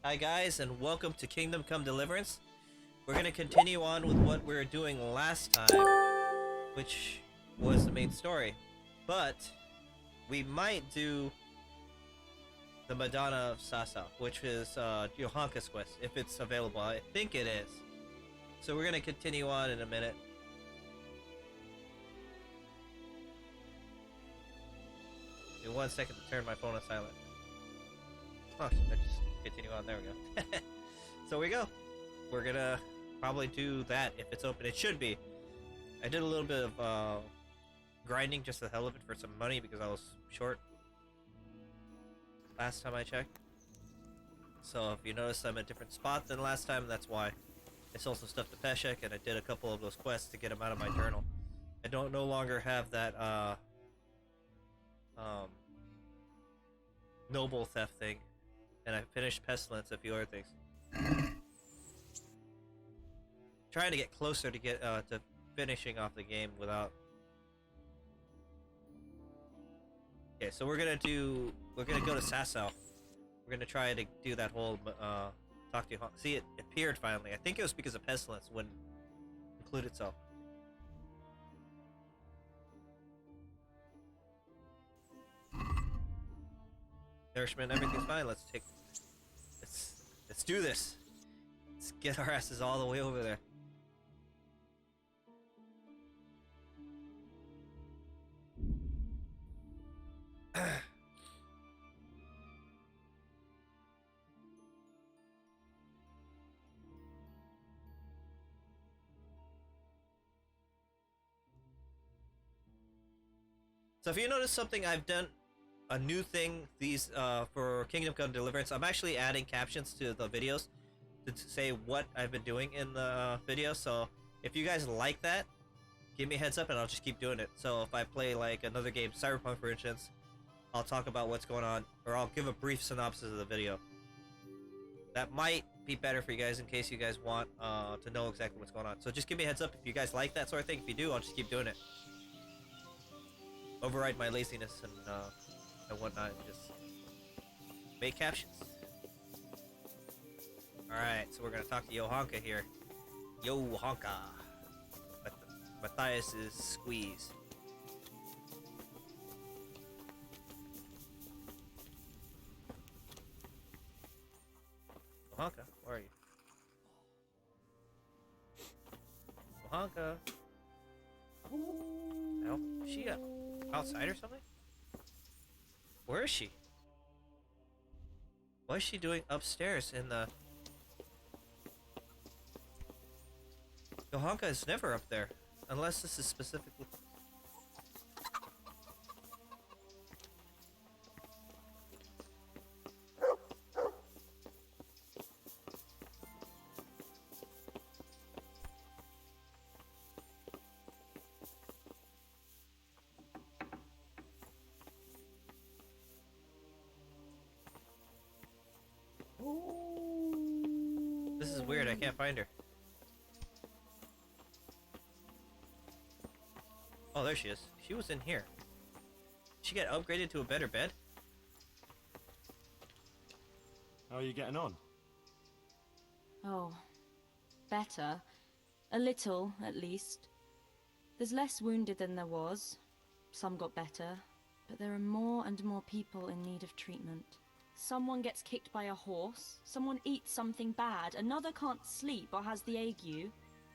Hi guys, and welcome to Kingdom Come Deliverance. We're gonna continue on with what we were doing last time, which was the main story. But we might do the Madonna of Sasau, which is Johanka's quest, if it's available. I think it is. So we're gonna continue on in a minute. Give me 1 second to turn my phone on silent. Oh, I just continue on. There we go. So we go. We're gonna probably do that if it's open. It should be. I did a little bit of grinding just the hell of it for some money because I was short last time I checked. So if you notice I'm at a different spot than last time, that's why. I sold some stuff to Peshek and I did a couple of those quests to get them out of my journal. I don't no longer have that noble theft thing, and I finished Pestilence, a few other things. Trying to get closer to get to finishing off the game without. Okay, so we're gonna go to Sasau. We're gonna try to do that whole talk to you. See, it appeared finally. I think it was because of Pestilence wouldn't include itself. Nourishment, everything's fine. Let's do this. Let's get our asses all the way over there. So if you notice something, I've done a new thing these for Kingdom Come Deliverance. I'm actually adding captions to the videos to say what I've been doing in the video. So if you guys like that, give me a heads up and I'll just keep doing it. So if I play like another game, Cyberpunk for instance, I'll talk about what's going on, or I'll give a brief synopsis of the video. That might be better for you guys in case you guys want to know exactly what's going on. So just give me a heads up if you guys like that sort of thing. If you do, I'll just keep doing it. Override my laziness and whatnot, and just make captions. Alright, so we're gonna talk to Johanka here. Johanka. Matthias's squeeze. Johanka, where are you? Johanka. Oh, is she outside or something? Where is she? What is she doing upstairs in the... Johanka is never up there. Unless this is specifically... This is weird, I can't find her. Oh, there she is. She was in here. Did she get upgraded to a better bed? How are you getting on? Oh, better. A little, at least. There's less wounded than there was. Some got better. But there are more and more people in need of treatment. Someone gets kicked by a horse, someone eats something bad, another can't sleep or has the ague.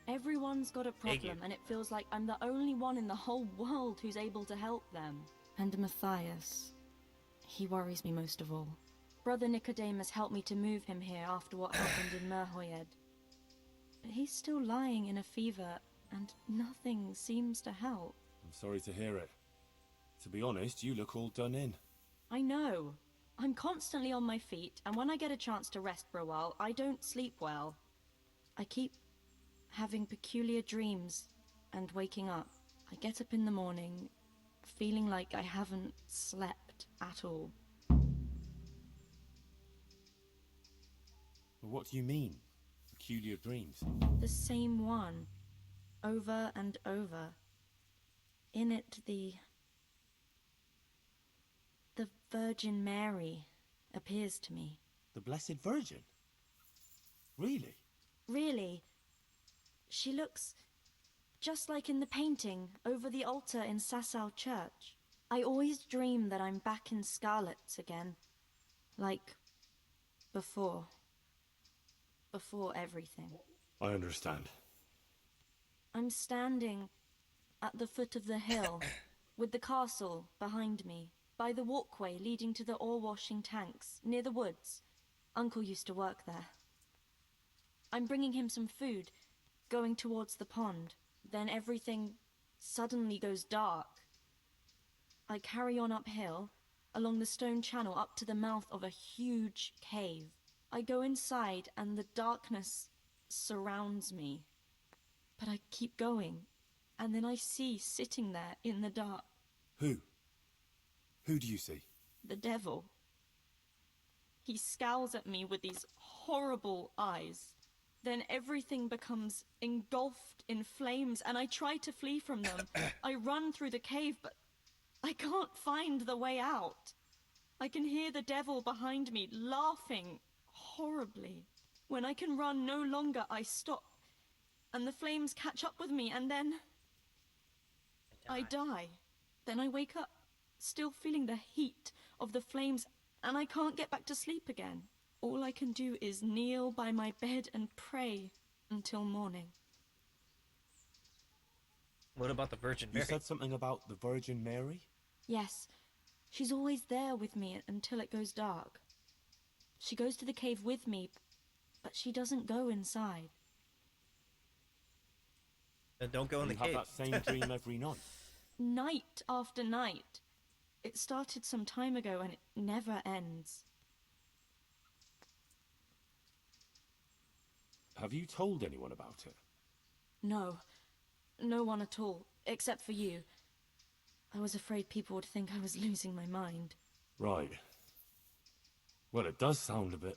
Everyone's got a problem, and it feels like I'm the only one in the whole world who's able to help them. And Matthias, he worries me most of all. Brother Nicodemus helped me to move him here after what happened in Merhoyed. But he's still lying in a fever, and nothing seems to help. I'm sorry to hear it. To be honest, you look all done in. I know. I'm constantly on my feet, and when I get a chance to rest for a while, I don't sleep well. I keep having peculiar dreams and waking up. I get up in the morning, feeling like I haven't slept at all. What do you mean? Peculiar dreams? The same one, over and over. In it, the Virgin Mary appears to me. The Blessed Virgin? Really? Really. She looks just like in the painting over the altar in Sasau church. I always dream that I'm back in Scarlet's again. Like before. Before everything. I understand. I'm standing at the foot of the hill, with the castle behind me, by the walkway leading to the ore-washing tanks, near the woods. Uncle used to work there. I'm bringing him some food, going towards the pond. Then everything suddenly goes dark. I carry on uphill, along the stone channel up to the mouth of a huge cave. I go inside and the darkness surrounds me. But I keep going, and then I see sitting there in the dark. Who? Who do you see? The devil. He scowls at me with these horrible eyes. Then everything becomes engulfed in flames, and I try to flee from them. I run through the cave, but I can't find the way out. I can hear the devil behind me laughing horribly. When I can run no longer, I stop, and the flames catch up with me, and then I die. Then I wake up, still feeling the heat of the flames, and I can't get back to sleep again. All I can do is kneel by my bed and pray until morning. What about the Virgin Mary? You said something about the Virgin Mary? Yes, she's always there with me until it goes dark. She goes to the cave with me, but she doesn't go inside. Then don't go in the You cave. have that same dream every night? Night after night. It started some time ago and it never ends. Have you told anyone about it? No. No one at all, except for you. I was afraid people would think I was losing my mind. Right. Well, it does sound a bit,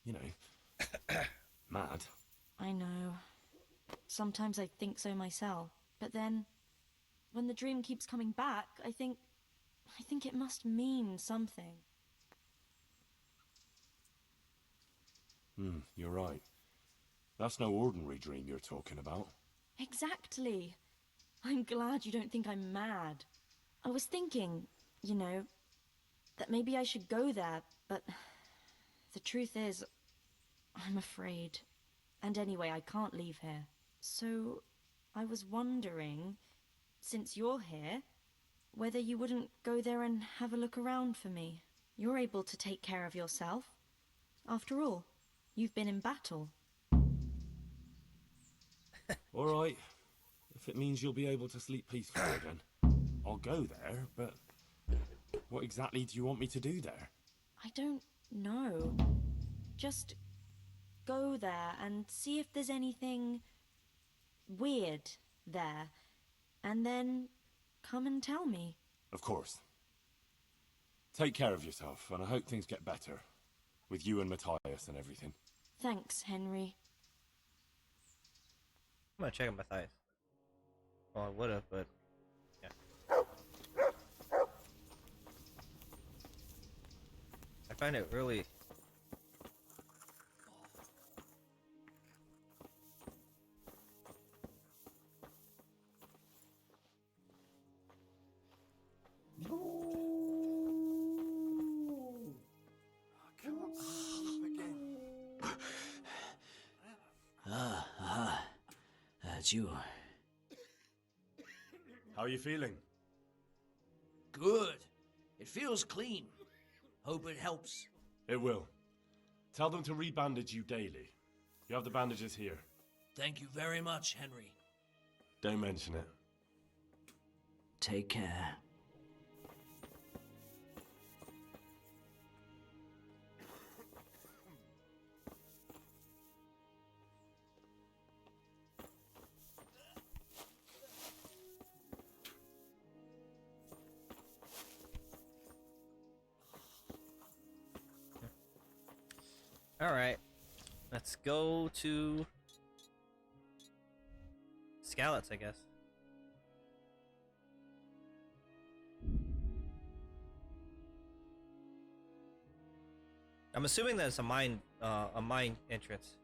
you know, mad. I know. Sometimes I think so myself. But then, when the dream keeps coming back, I think it must mean something. You're right. That's no ordinary dream you're talking about. Exactly. I'm glad you don't think I'm mad. I was thinking, you know, that maybe I should go there, but the truth is, I'm afraid. And anyway, I can't leave here. So, I was wondering, since you're here, whether you wouldn't go there and have a look around for me. You're able to take care of yourself. After all, you've been in battle. All right. If it means you'll be able to sleep peacefully again, I'll go there, but what exactly do you want me to do there? I don't know. Just go there and see if there's anything weird there, and then come and tell me. Of course. Take care of yourself, and I hope things get better. With you and Matthias and everything. Thanks, Henry. I'm gonna check on Matthias. Well, I would've, but yeah. I find it really. That's you. How are you feeling? Good. It feels clean. Hope it helps. It will. Tell them to rebandage you daily. You have the bandages here. Thank you very much, Henry. Don't mention it. Take care. Alright. Let's go to Scallots, I guess. I'm assuming that it's a mine entrance.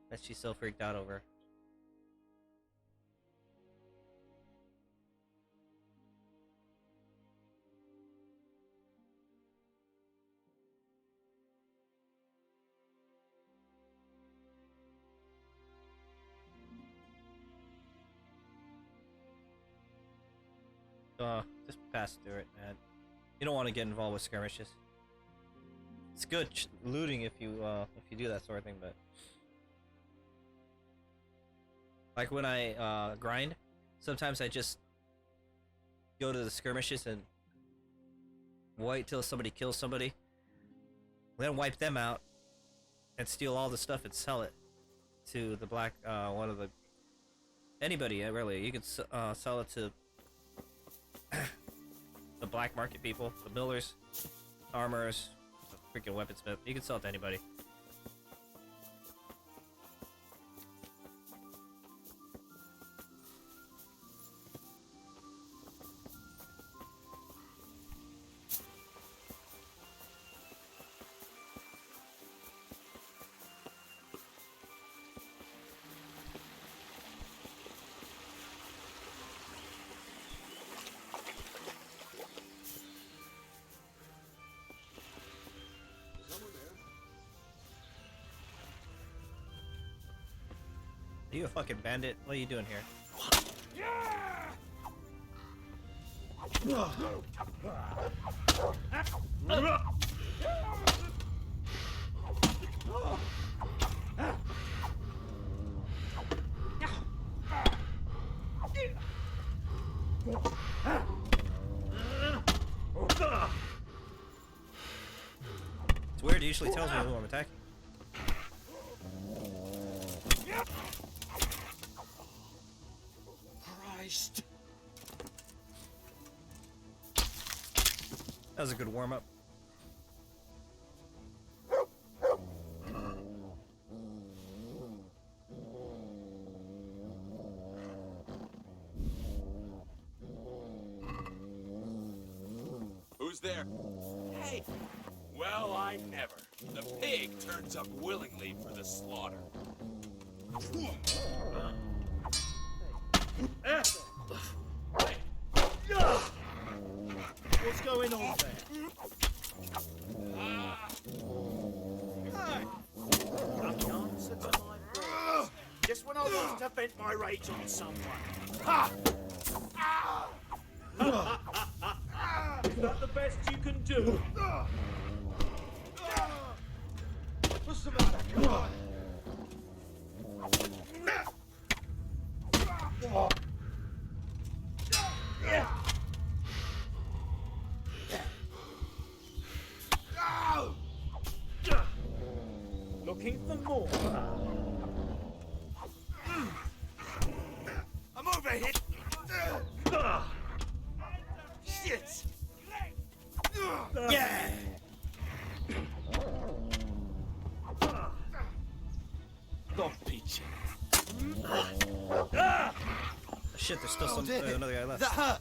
that she's so freaked out over. Just pass through it, man. You don't want to get involved with skirmishes. It's good looting if you do that sort of thing, but like when I grind, sometimes I just go to the skirmishes and wait till somebody kills somebody, then wipe them out and steal all the stuff and sell it to the black one of the anybody really. You can sell it to the black market people, the millers, armorers, the freaking weaponsmith. You can sell it to anybody. Are you a fucking bandit? What are you doing here? It's weird, it usually tells me who I'm attacking. Christ. That was a good warm-up. Who's there? Hey! Well, I never. The pig turns up willingly for the slaughter. What's going on there? The answer to my voice. Just when I want to vent my rage on someone. Ha! Is that the best you can do? What's the matter? Come on. Looking for more? I'm over here. Shit! Yeah! Stop pitching. Shit, there's still some another guy left. That hurt.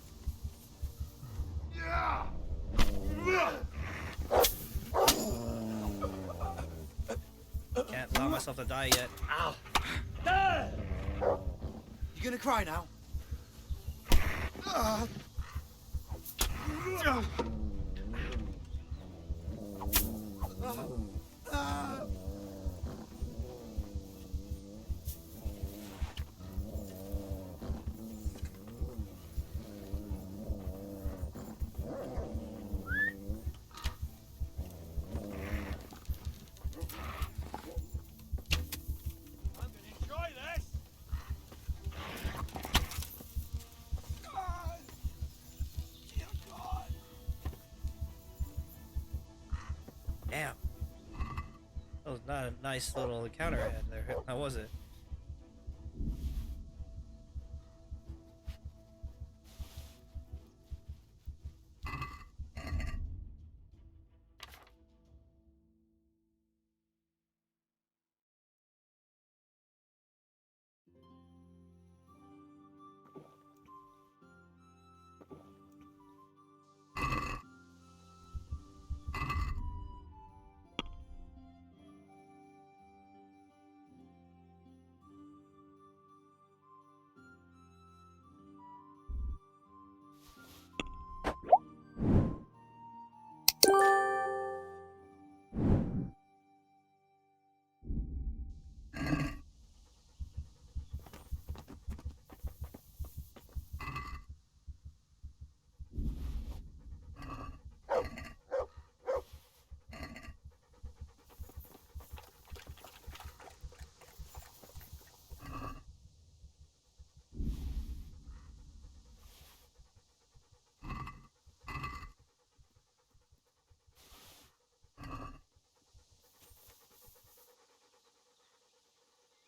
Can't allow myself to die yet. Ow! You gonna cry now? Damn. That was not a nice little encounter I had there. How was it?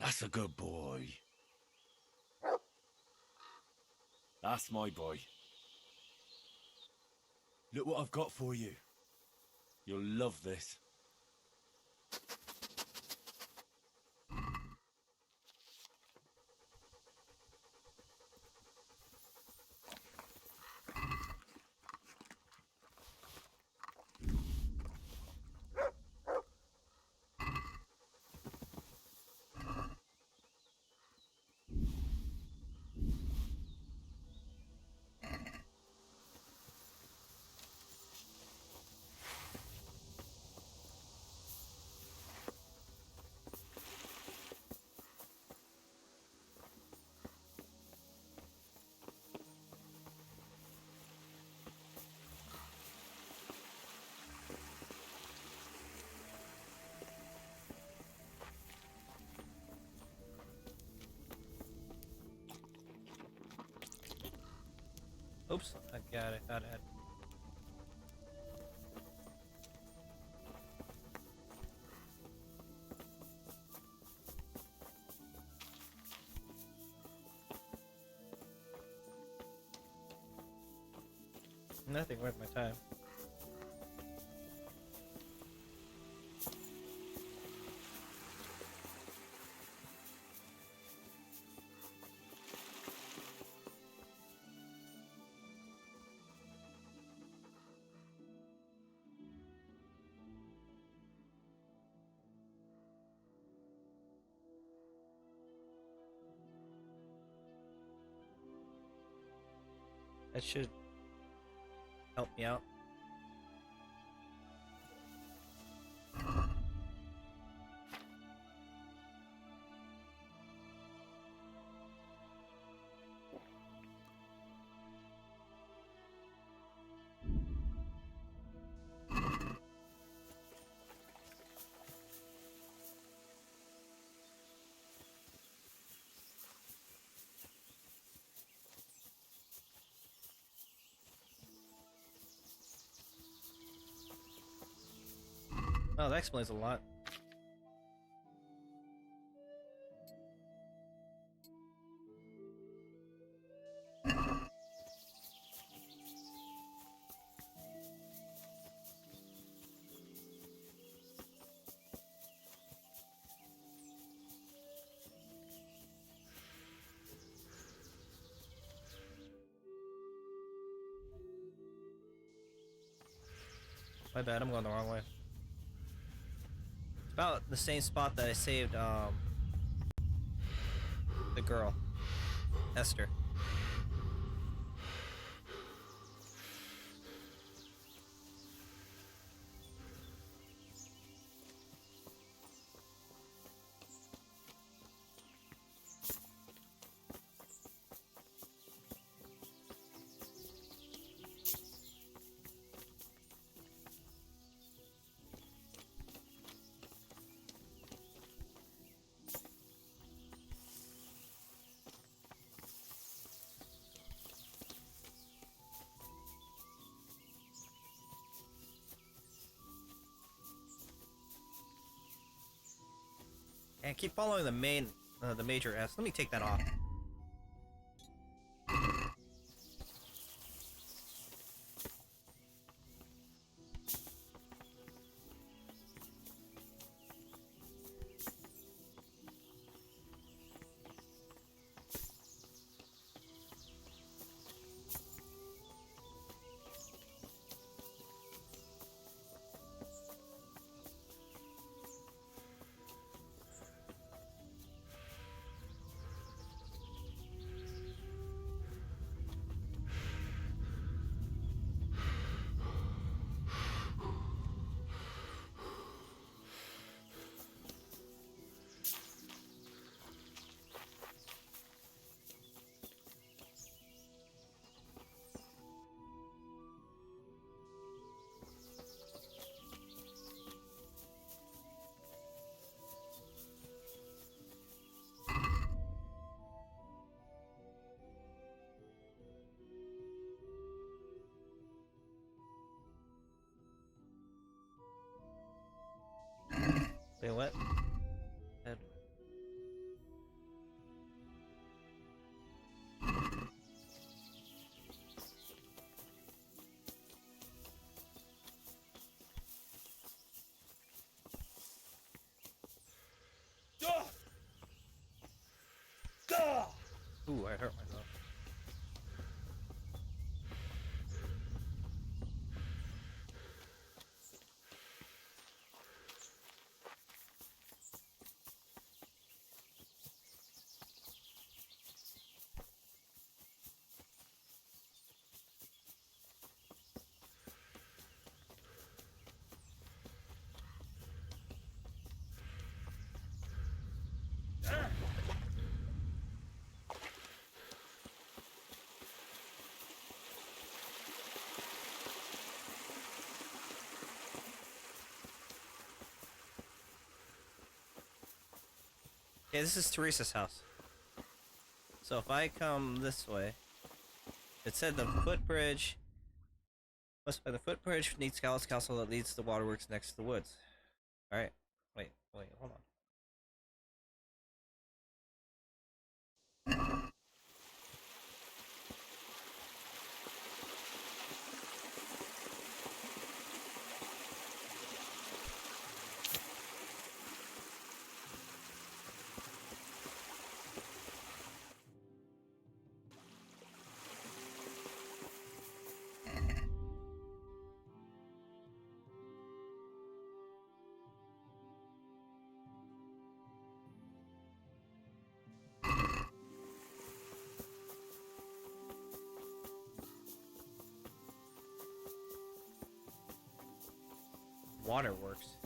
That's a good boy. That's my boy. Look what I've got for you. You'll love this. Oops, I got it. Thought I had. Nothing worth my time. That should help me out. Oh, that explains a lot. My bad, I'm going the wrong way. It's about the same spot that I saved the girl, Esther. And keep following the the major S. Let me take that off. Wait, what? Ooh, I hurt myself. Okay, this is Teresa's house. So if I come this way, it said the footbridge. Must be the footbridge needs Scala's castle that leads to the waterworks next to the woods. All right, wait, hold on. Waterworks.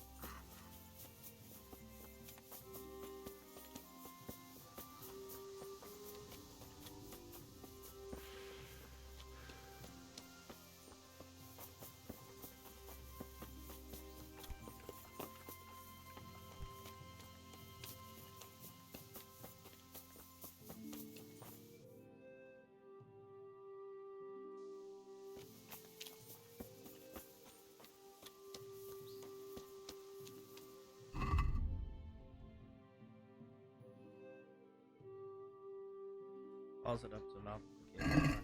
Pause it up to mouth. Okay.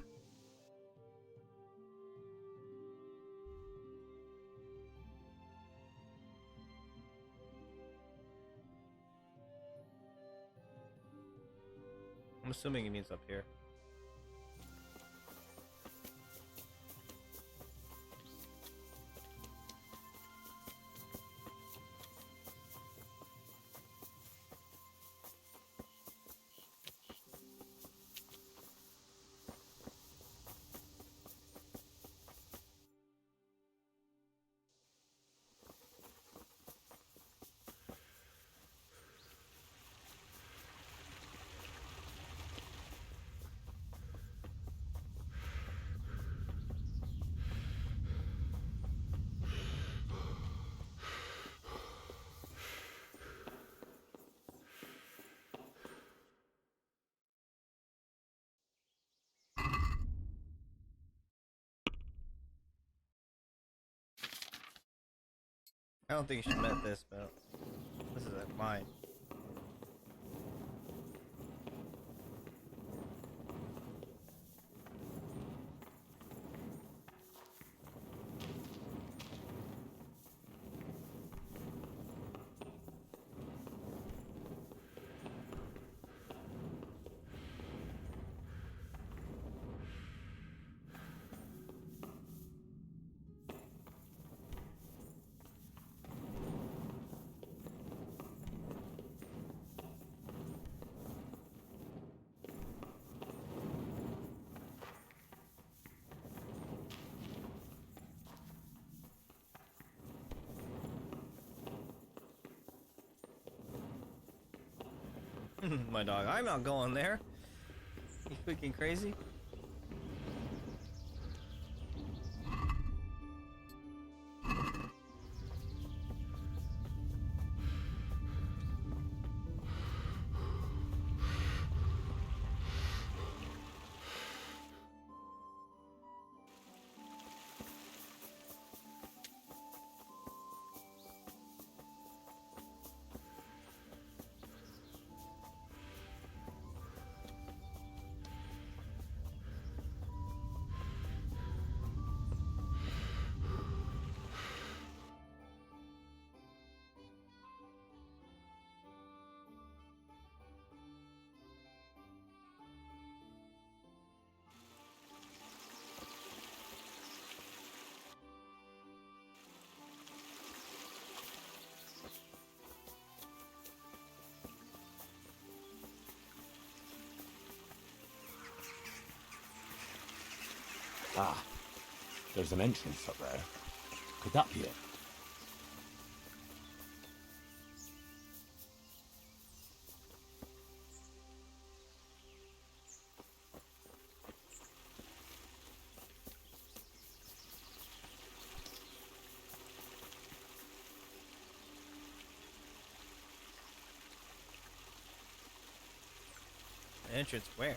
I'm assuming it means up here. I don't think you should admit this, but this is mine. My dog, I'm not going there. You freaking crazy? Ah, there's an entrance up there. Could that be it? Entrance where?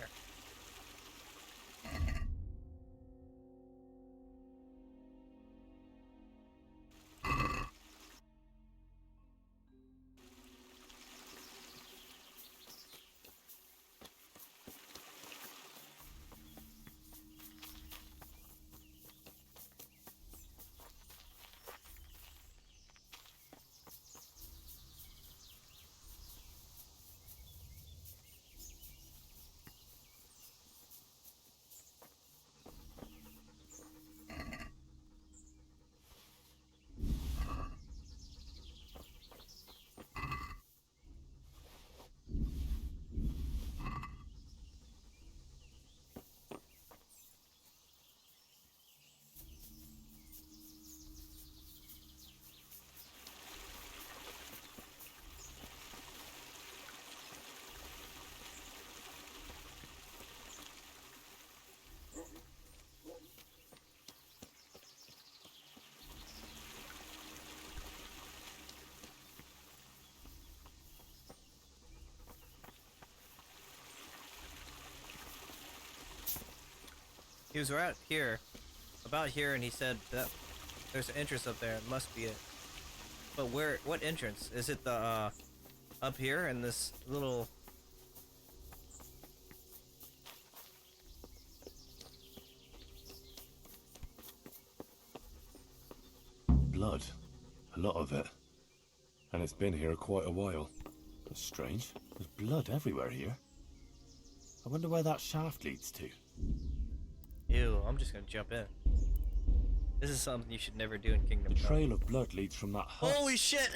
He was right here, about here, and he said that there's an entrance up there. It must be it. But where? What entrance? Is it the up here in this little? Blood. A lot of it. And it's been here quite a while. That's strange. There's blood everywhere here. I wonder where that shaft leads to. Ew! I'm just gonna jump in. This is something you should never do in Kingdom The Come. trail of blood leads from that hut. Holy shit!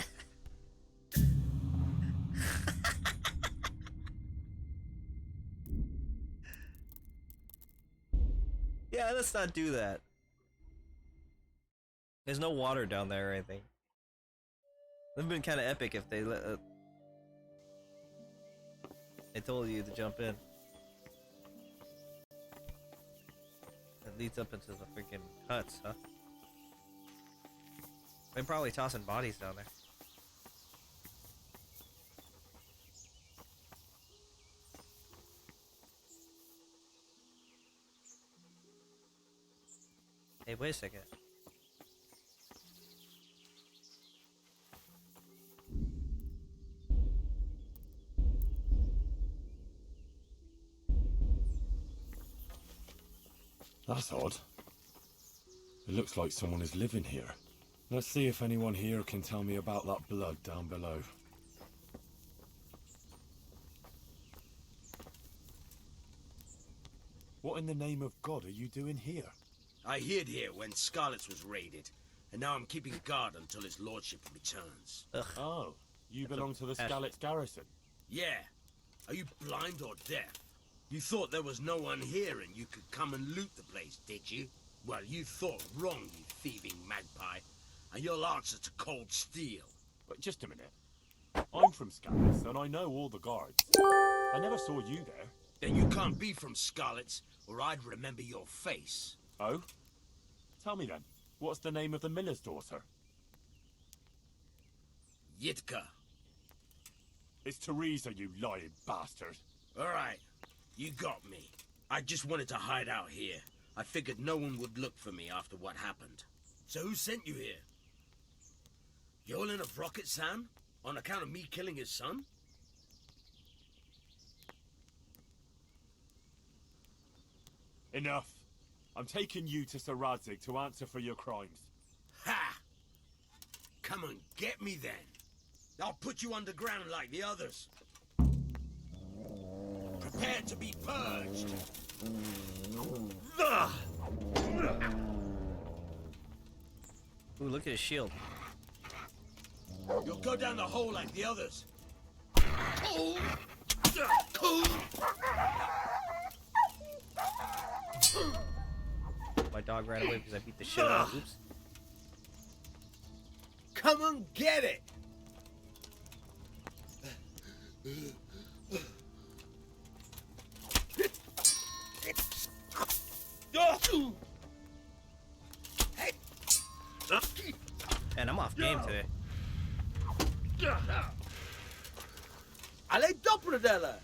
Yeah, let's not do that. There's no water down there or anything. It would have been kind of epic if they they told you to jump in. It leads up into the freaking huts, huh? They're probably tossing bodies down there. Hey, wait a second. That's odd. It looks like someone is living here. Let's see if anyone here can tell me about that blood down below. What in the name of God are you doing here? I hid here when Scarlet's was raided, and now I'm keeping guard until his lordship returns. Ugh. Oh, you belong to the Skalitz garrison. Yeah. Are you blind or deaf? You thought there was no one here and you could come and loot the place, did you? Well, you thought wrong, you thieving magpie. And you'll answer to cold steel. But just a minute. I'm from Skalitz, and I know all the guards. I never saw you there. Then you can't be from Scarlet's, or I'd remember your face. Oh? Tell me then, what's the name of the miller's daughter? Yitka. It's Teresa, you lying bastard. All right, you got me. I just wanted to hide out here. I figured no one would look for me after what happened. So who sent you here? Yolen of Rocket Sam? On account of me killing his son? Enough. I'm taking you to Sir Radzig to answer for your crimes. Ha! Come and get me then. I'll put you underground like the others. Prepare to be purged. Ooh, look at his shield. You'll go down the hole like the others. my dog ran away because I beat the shit out of him. Oops. Come and get it! And I'm off game today. Alle Doppeldeller!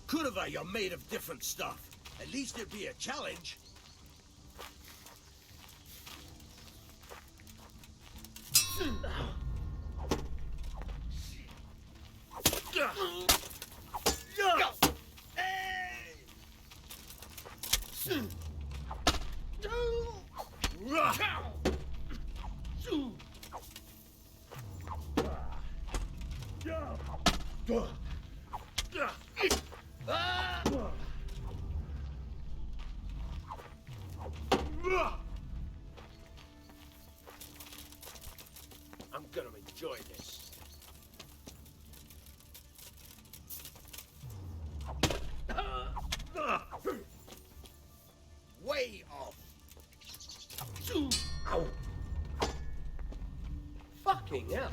Kurva, you're made of different stuff. At least it'd be a challenge. I'm gonna enjoy this. Way off. Ow. Fucking hell.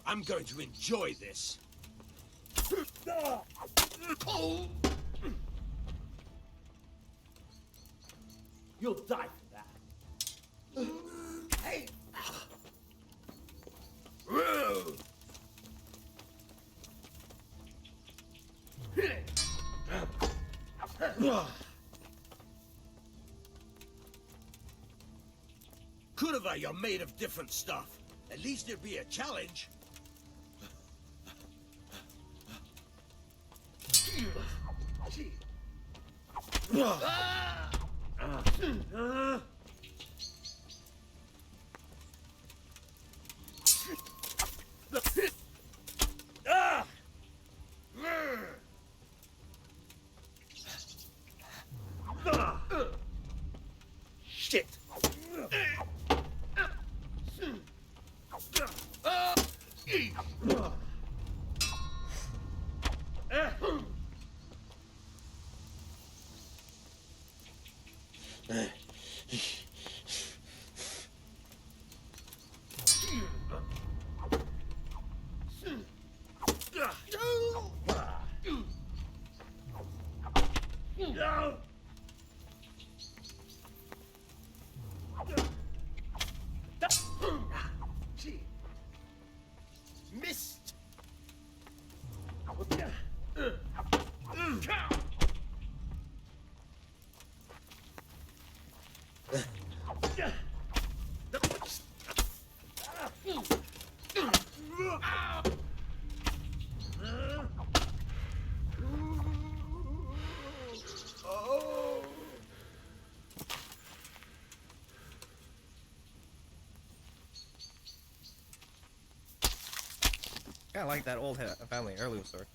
I'm going to enjoy this. You'll die for that. Hey! Kurva, you're made of different stuff. At least it'd be a challenge. Shit. Missed. I like that old family heirloom sword.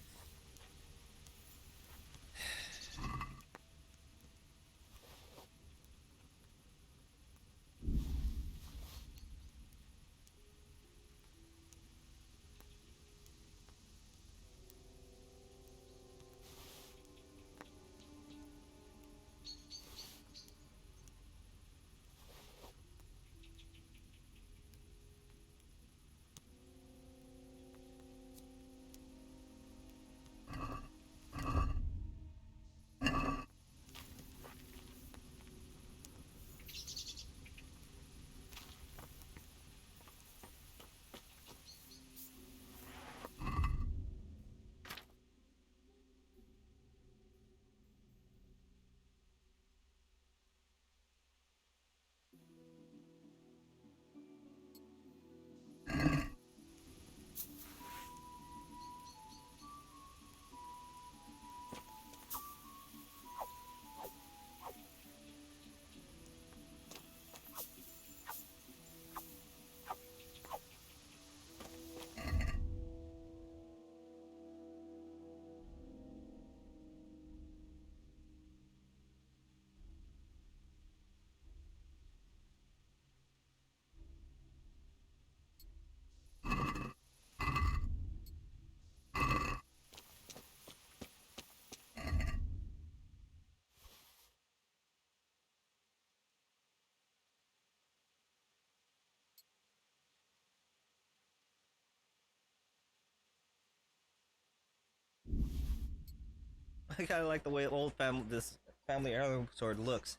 I kind of like the way this family heirloom sword looks.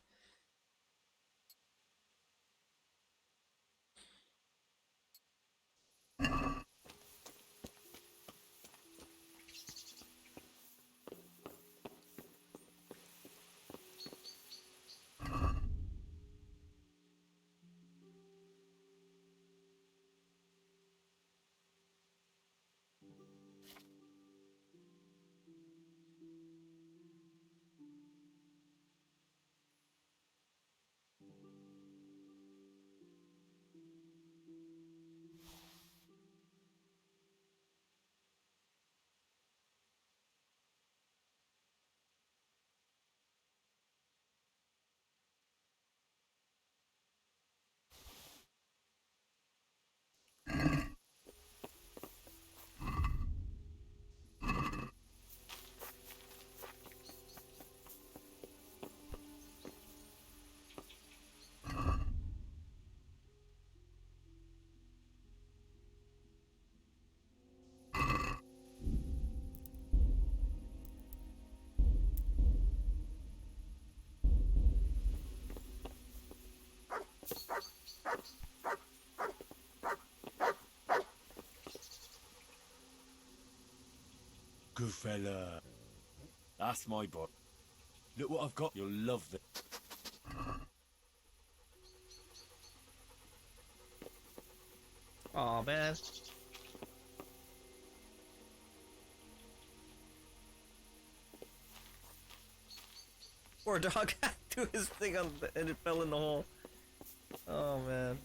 Good fella. That's my boy. Look what I've got. You'll love it. Oh man. Poor dog had to do his thing and it fell in the hole. Oh man.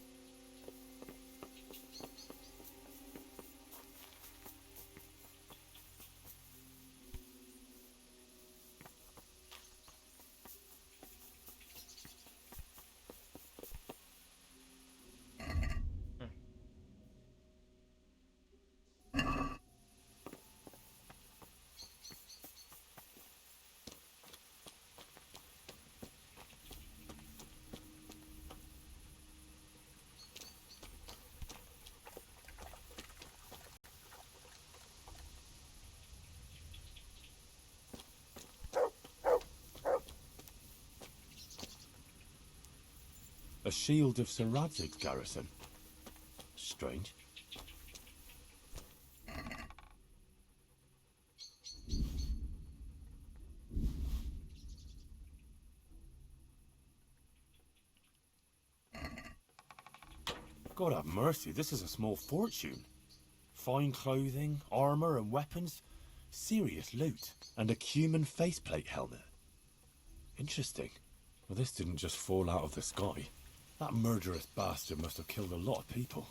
A shield of Sir Radzig's garrison. Strange. God have mercy, this is a small fortune. Fine clothing, armor and weapons. Serious loot. And a cumin faceplate helmet. Interesting. Well, this didn't just fall out of the sky. That murderous bastard must have killed a lot of people.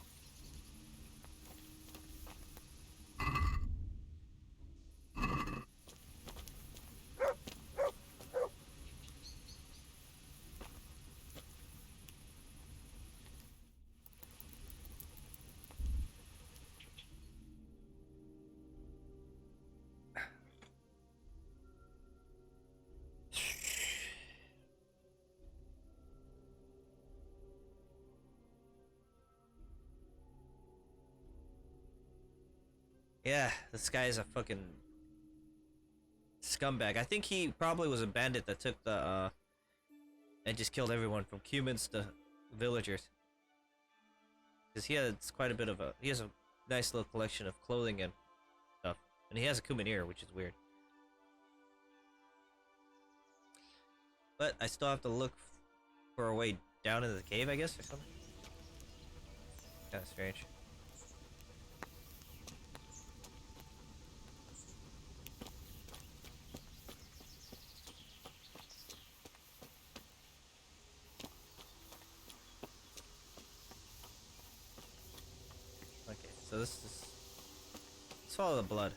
Yeah, this guy is a fucking scumbag. I think he probably was a bandit that took the and just killed everyone from humans to villagers. Because he has quite a bit of he has a nice little collection of clothing and stuff. And he has a cumin ear, which is weird. But I still have to look for a way down into the cave, I guess, or something. Kind of strange. Okay, so this is... Let's follow the blood.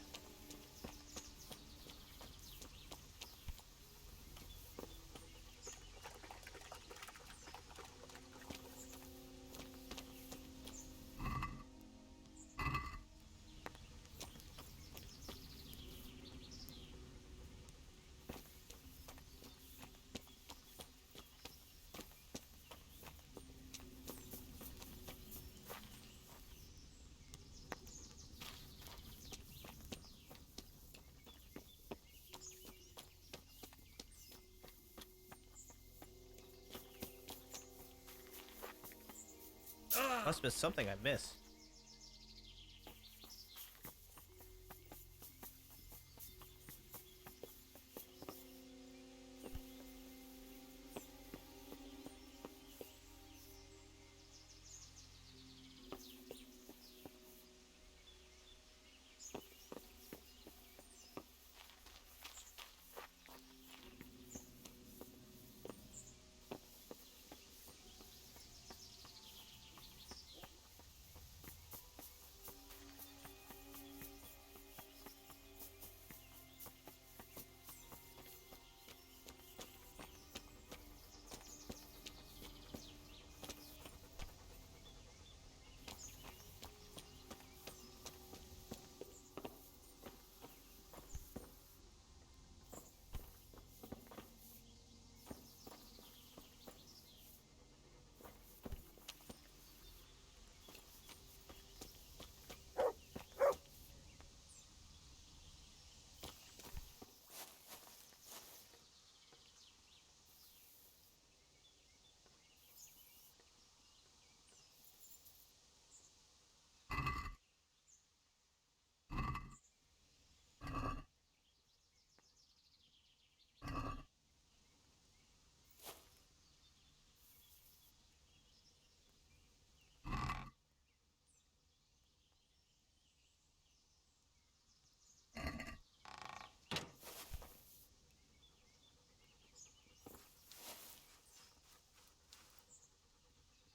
Must have been something I missed.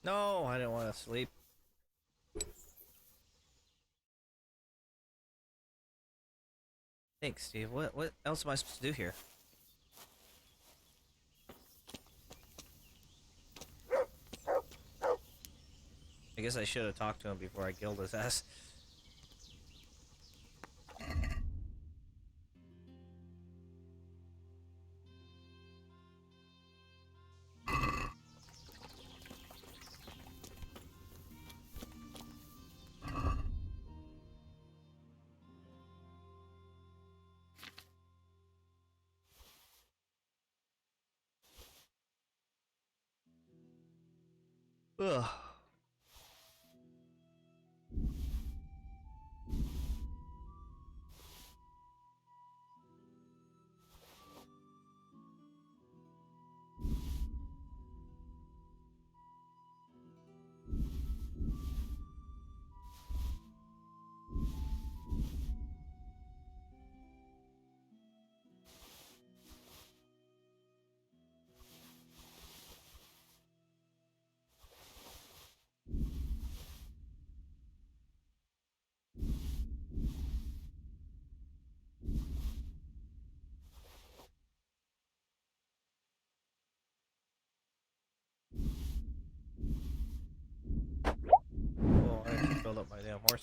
No, I didn't want to sleep. Thanks, Steve. What else am I supposed to do here? I guess I should have talked to him before I killed his ass. Ugh. Oh, I have to build up my damn horse.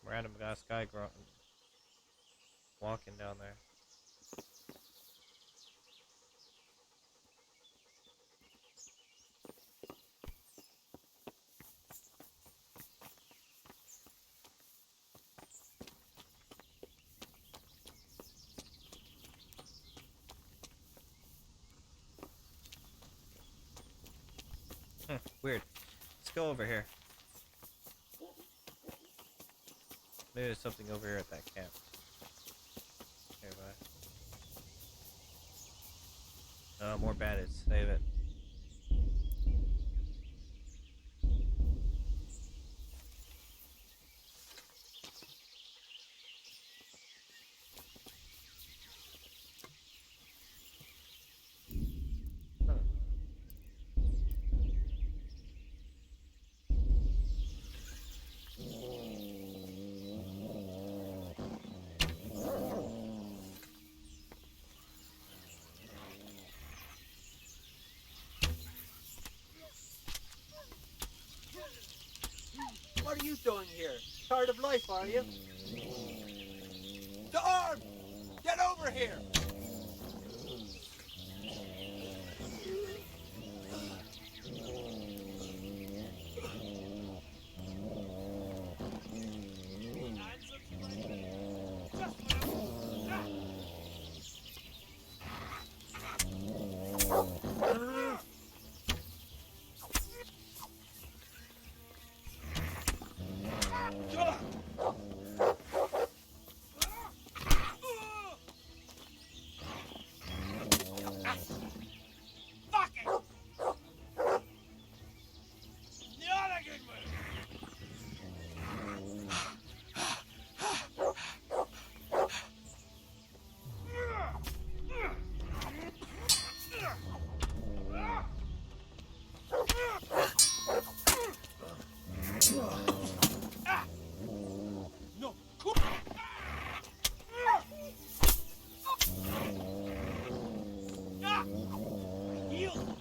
Random guy walking down there. Weird. Let's go over here. Maybe there's something over here at that camp. Okay, bye. More bandits. Save it. you doing here? Tired of life, are you? The arm! Get over here!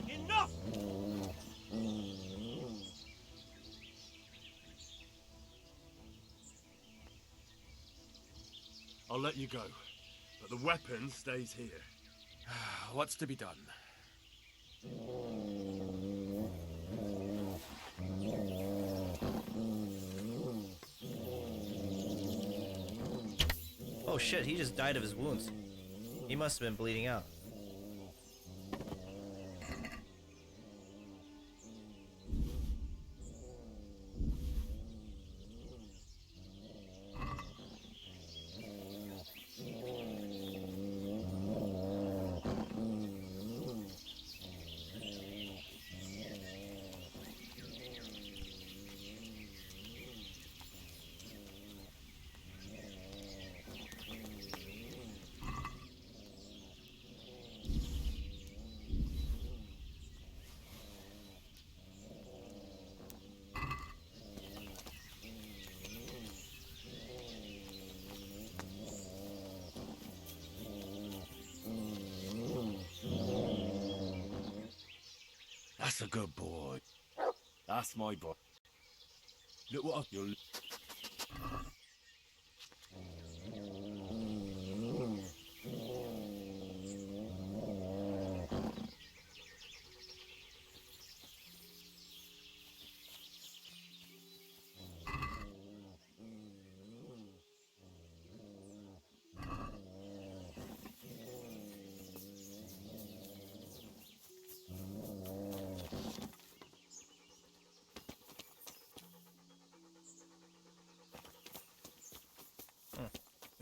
Enough! I'll let you go, but the weapon stays here. What's to be done? Oh shit, he just died of his wounds. He must have been bleeding out. That's a good boy. That's my boy. Look what you'll.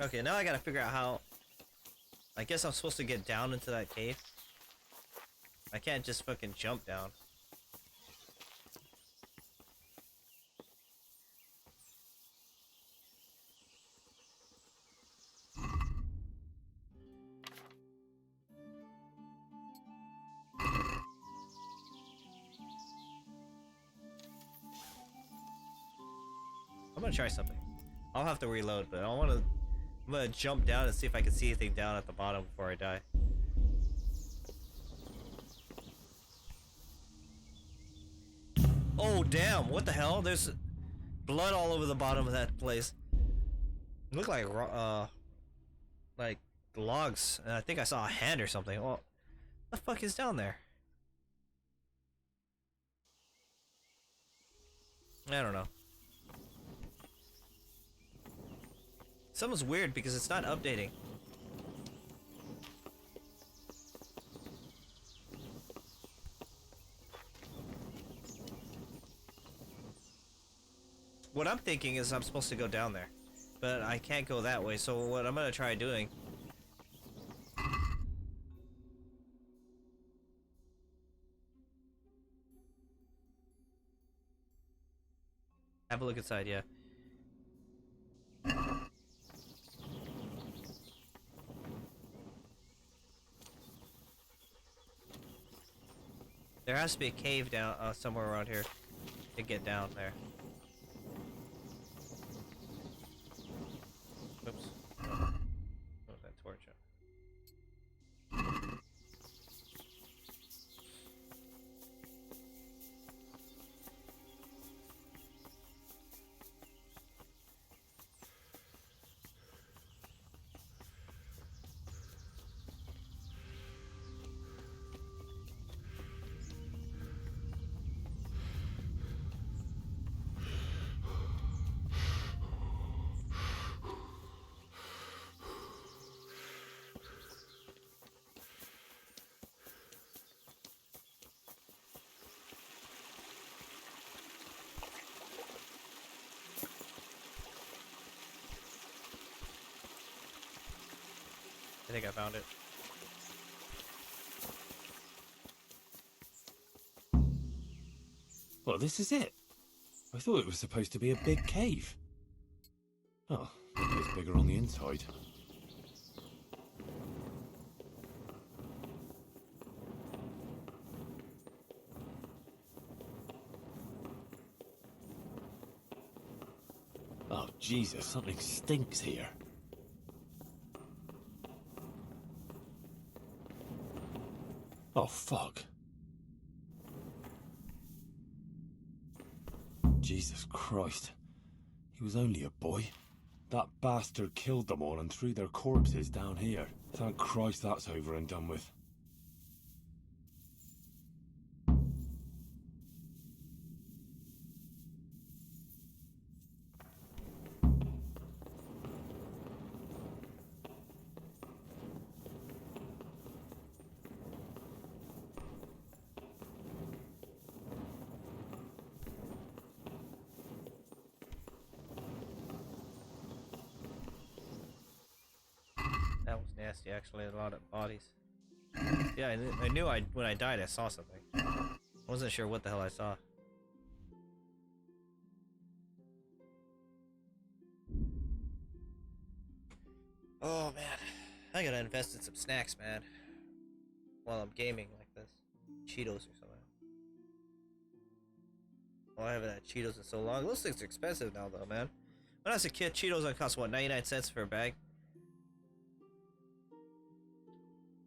Okay, now I gotta figure out how... I guess I'm supposed to get down into that cave. I can't just fucking jump down. I'm gonna try something. I'll have to reload, but I'm gonna jump down and see if I can see anything down at the bottom before I die. Oh damn, what the hell? There's blood all over the bottom of that place. It looked like logs, and I think I saw a hand or something. Well, what the fuck is down there? I don't know. Something's weird because it's not updating. What I'm thinking is I'm supposed to go down there, but I can't go that way, so what I'm gonna try doing... Have a look inside, yeah. There has to be a cave down somewhere around here to get down there. Oops. What was that torch up? I think I found it. Well, this is it. I thought it was supposed to be a big cave. Oh, maybe it's bigger on the inside. Oh, Jesus, something stinks here. Oh, fuck. Jesus Christ. He was only a boy. That bastard killed them all and threw their corpses down here. Thank Christ that's over and done with. That was nasty, actually. A lot of bodies. Yeah, I knew when I died, I saw something. I wasn't sure what the hell I saw. Oh man, I gotta invest in some snacks, man. While I'm gaming like this, Cheetos or something. Oh, I haven't had Cheetos in so long. Those things are expensive now, though, man. When I was a kid, Cheetos only cost what, 99 cents for a bag.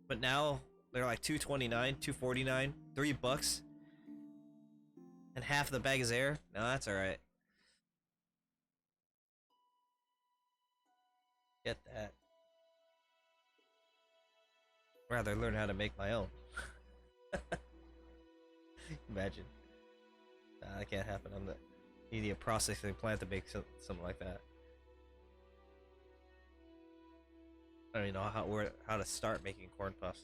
But now they're like $2.29, $2.49, $3, and half the bag is air. No, that's all right. Get that. Rather learn how to make my own. Imagine. Nah, that can't happen. I'm the you need a processing plant to make something like that. I don't even know how to start making corn puffs.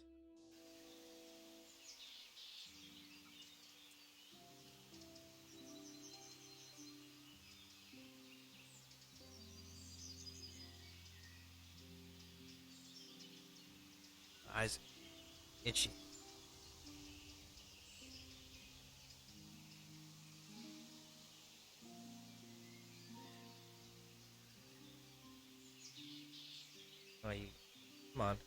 Eyes itchy. Oh, you come on.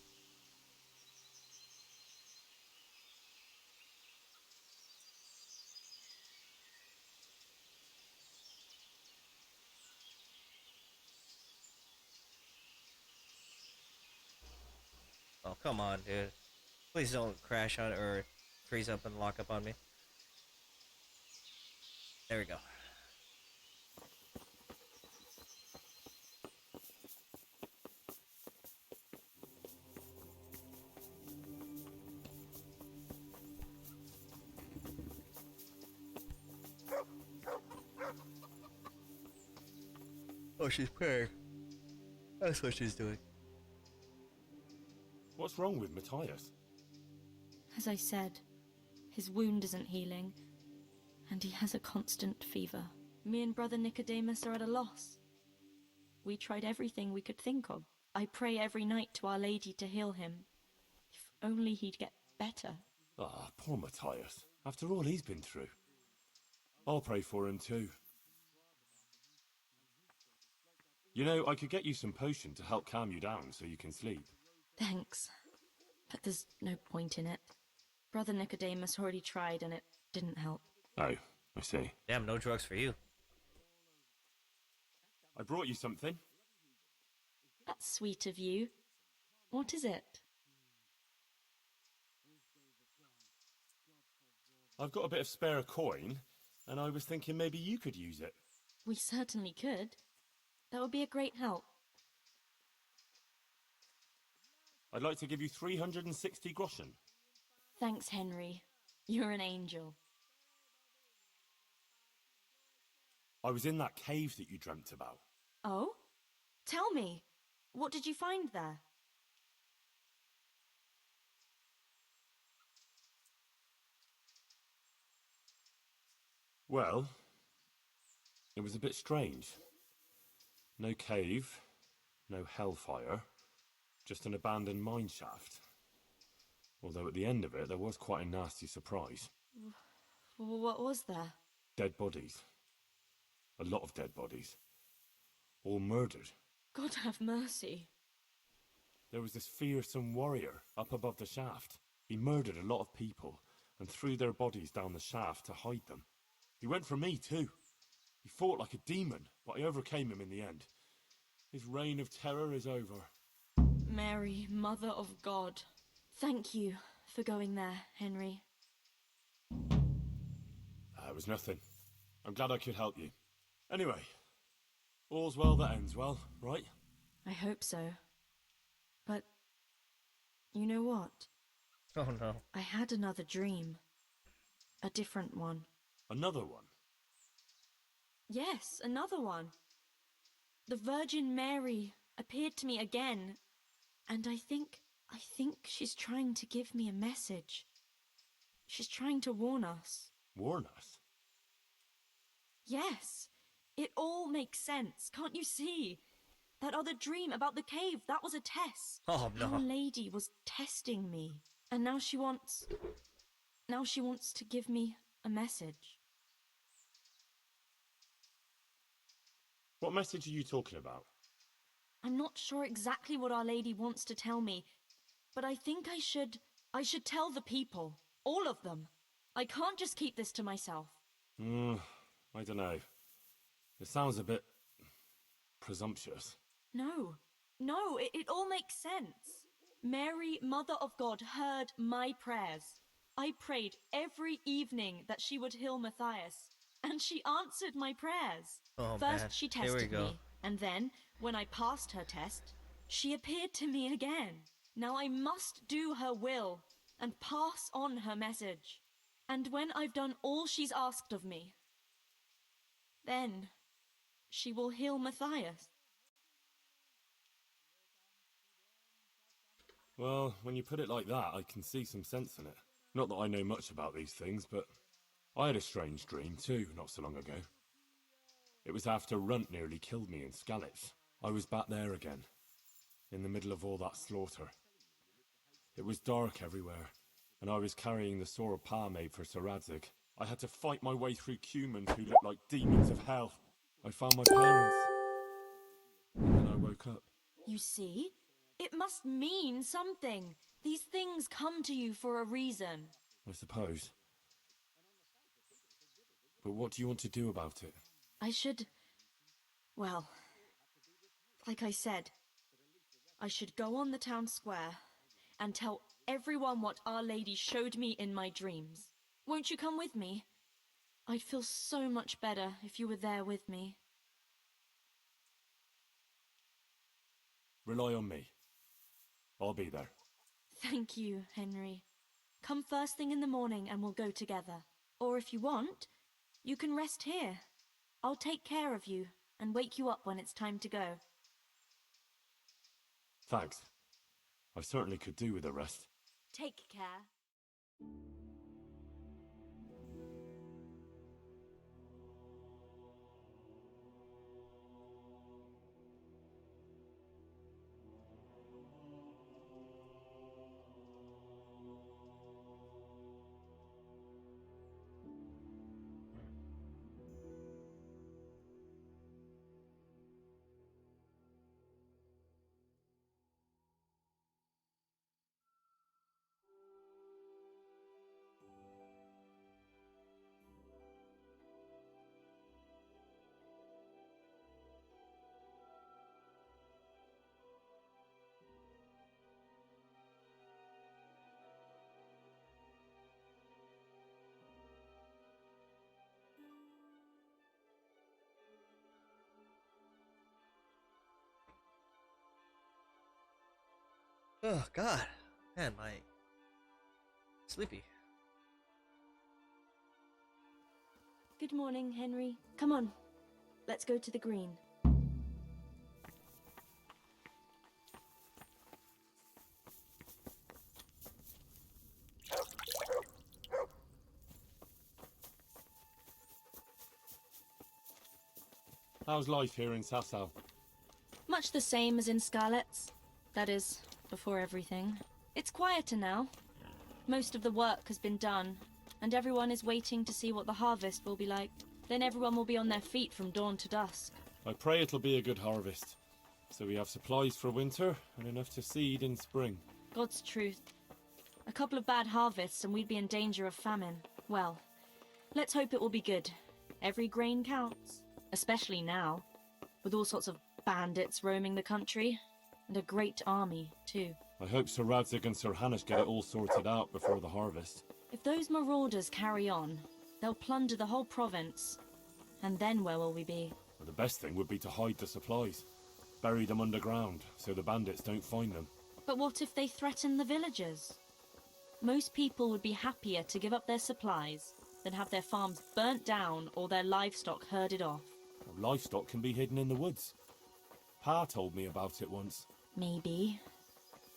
Oh, come on, dude. Please don't crash on it or freeze up and lock up on me. There we go. Oh, she's purring. That's what she's doing. What's wrong with Matthias? As I said, his wound isn't healing, and he has a constant fever. Me and Brother Nicodemus are at a loss. We tried everything we could think of. I pray every night to Our Lady to heal him. If only he'd get better. Ah, poor Matthias. After all he's been through. I'll pray for him too. You know, I could get you some potion to help calm you down so you can sleep. Thanks, but there's no point in it. Brother Nicodemus already tried and it didn't help. Oh, I see. Damn, no drugs for you. I brought you something. That's sweet of you. What is it? I've got a bit of spare coin, and I was thinking maybe you could use it. We certainly could. That would be a great help. I'd like to give you 360 groschen. Thanks, Henry. You're an angel. I was in that cave that you dreamt about. Oh? Tell me. What did you find there? Well, it was a bit strange. No cave, no hellfire, Just an abandoned mine shaft. Although at the end of it, there was quite a nasty surprise. What was there? Dead bodies. A lot of dead bodies. All murdered. God have mercy. There was this fearsome warrior up above the shaft. He murdered a lot of people and threw their bodies down the shaft to hide them. He went for me too. He fought like a demon, but I overcame him in the end. His reign of terror is over. Mary, Mother of God. Thank you for going there, Henry. It was nothing. I'm glad I could help you. Anyway, all's well that ends well, right? I hope so. But you know what? Oh no. I had another dream. A different one. Another one? Yes, another one. The Virgin Mary appeared to me again, and I think she's trying to give me a message. She's trying to warn us. Warn us? Yes, it all makes sense, can't you see? That other dream about the cave, that was a test. Oh no. Our Lady was testing me, and now she wants to give me a message. What message are you talking about? I'm not sure exactly what Our Lady wants to tell me, but I think I should tell the people, all of them. I can't just keep this to myself. I don't know. It sounds a bit presumptuous. No, it all makes sense. Mary, Mother of God, heard my prayers. I prayed every evening that she would heal Matthias, and she answered my prayers. Oh, First, man. she Here we tested go. me, and then, when I passed her test, she appeared to me again. Now I must do her will and pass on her message. And when I've done all she's asked of me, then she will heal Matthias. Well, when you put it like that, I can see some sense in it. Not that I know much about these things, but I had a strange dream too, not so long ago. It was after Runt nearly killed me in Skalitz. I was back there again, in the middle of all that slaughter. It was dark everywhere, and I was carrying the sword Pa made for Sir Radzig. I had to fight my way through humans who looked like demons of hell. I found my parents, and then I woke up. You see? It must mean something. These things come to you for a reason. I suppose. But what do you want to do about it? Well, like I said, I should go on the town square and tell everyone what Our Lady showed me in my dreams. Won't you come with me? I'd feel so much better if you were there with me. Rely on me. I'll be there. Thank you, Henry. Come first thing in the morning and we'll go together. Or if you want, you can rest here. I'll take care of you and wake you up when it's time to go. Thanks. I certainly could do with a rest. Take care. Oh god. Man, my sleepy. Good morning, Henry. Come on. Let's go to the green. How's life here in Sasau? Much the same as in Skalitz. That is, before everything. It's quieter now. Most of the work has been done, and everyone is waiting to see what the harvest will be like. Then everyone will be on their feet from dawn to dusk. I pray it'll be a good harvest, so we have supplies for winter and enough to seed in spring. God's truth. A couple of bad harvests and we'd be in danger of famine. Well, let's hope it will be good. Every grain counts, especially now, with all sorts of bandits roaming the country, and a great army, too. I hope Sir Radzig and Sir Hanush get it all sorted out before the harvest. If those marauders carry on, they'll plunder the whole province. And then where will we be? Well, the best thing would be to hide the supplies. Bury them underground, so the bandits don't find them. But what if they threaten the villagers? Most people would be happier to give up their supplies than have their farms burnt down or their livestock herded off. Well, livestock can be hidden in the woods. Pa told me about it once. Maybe.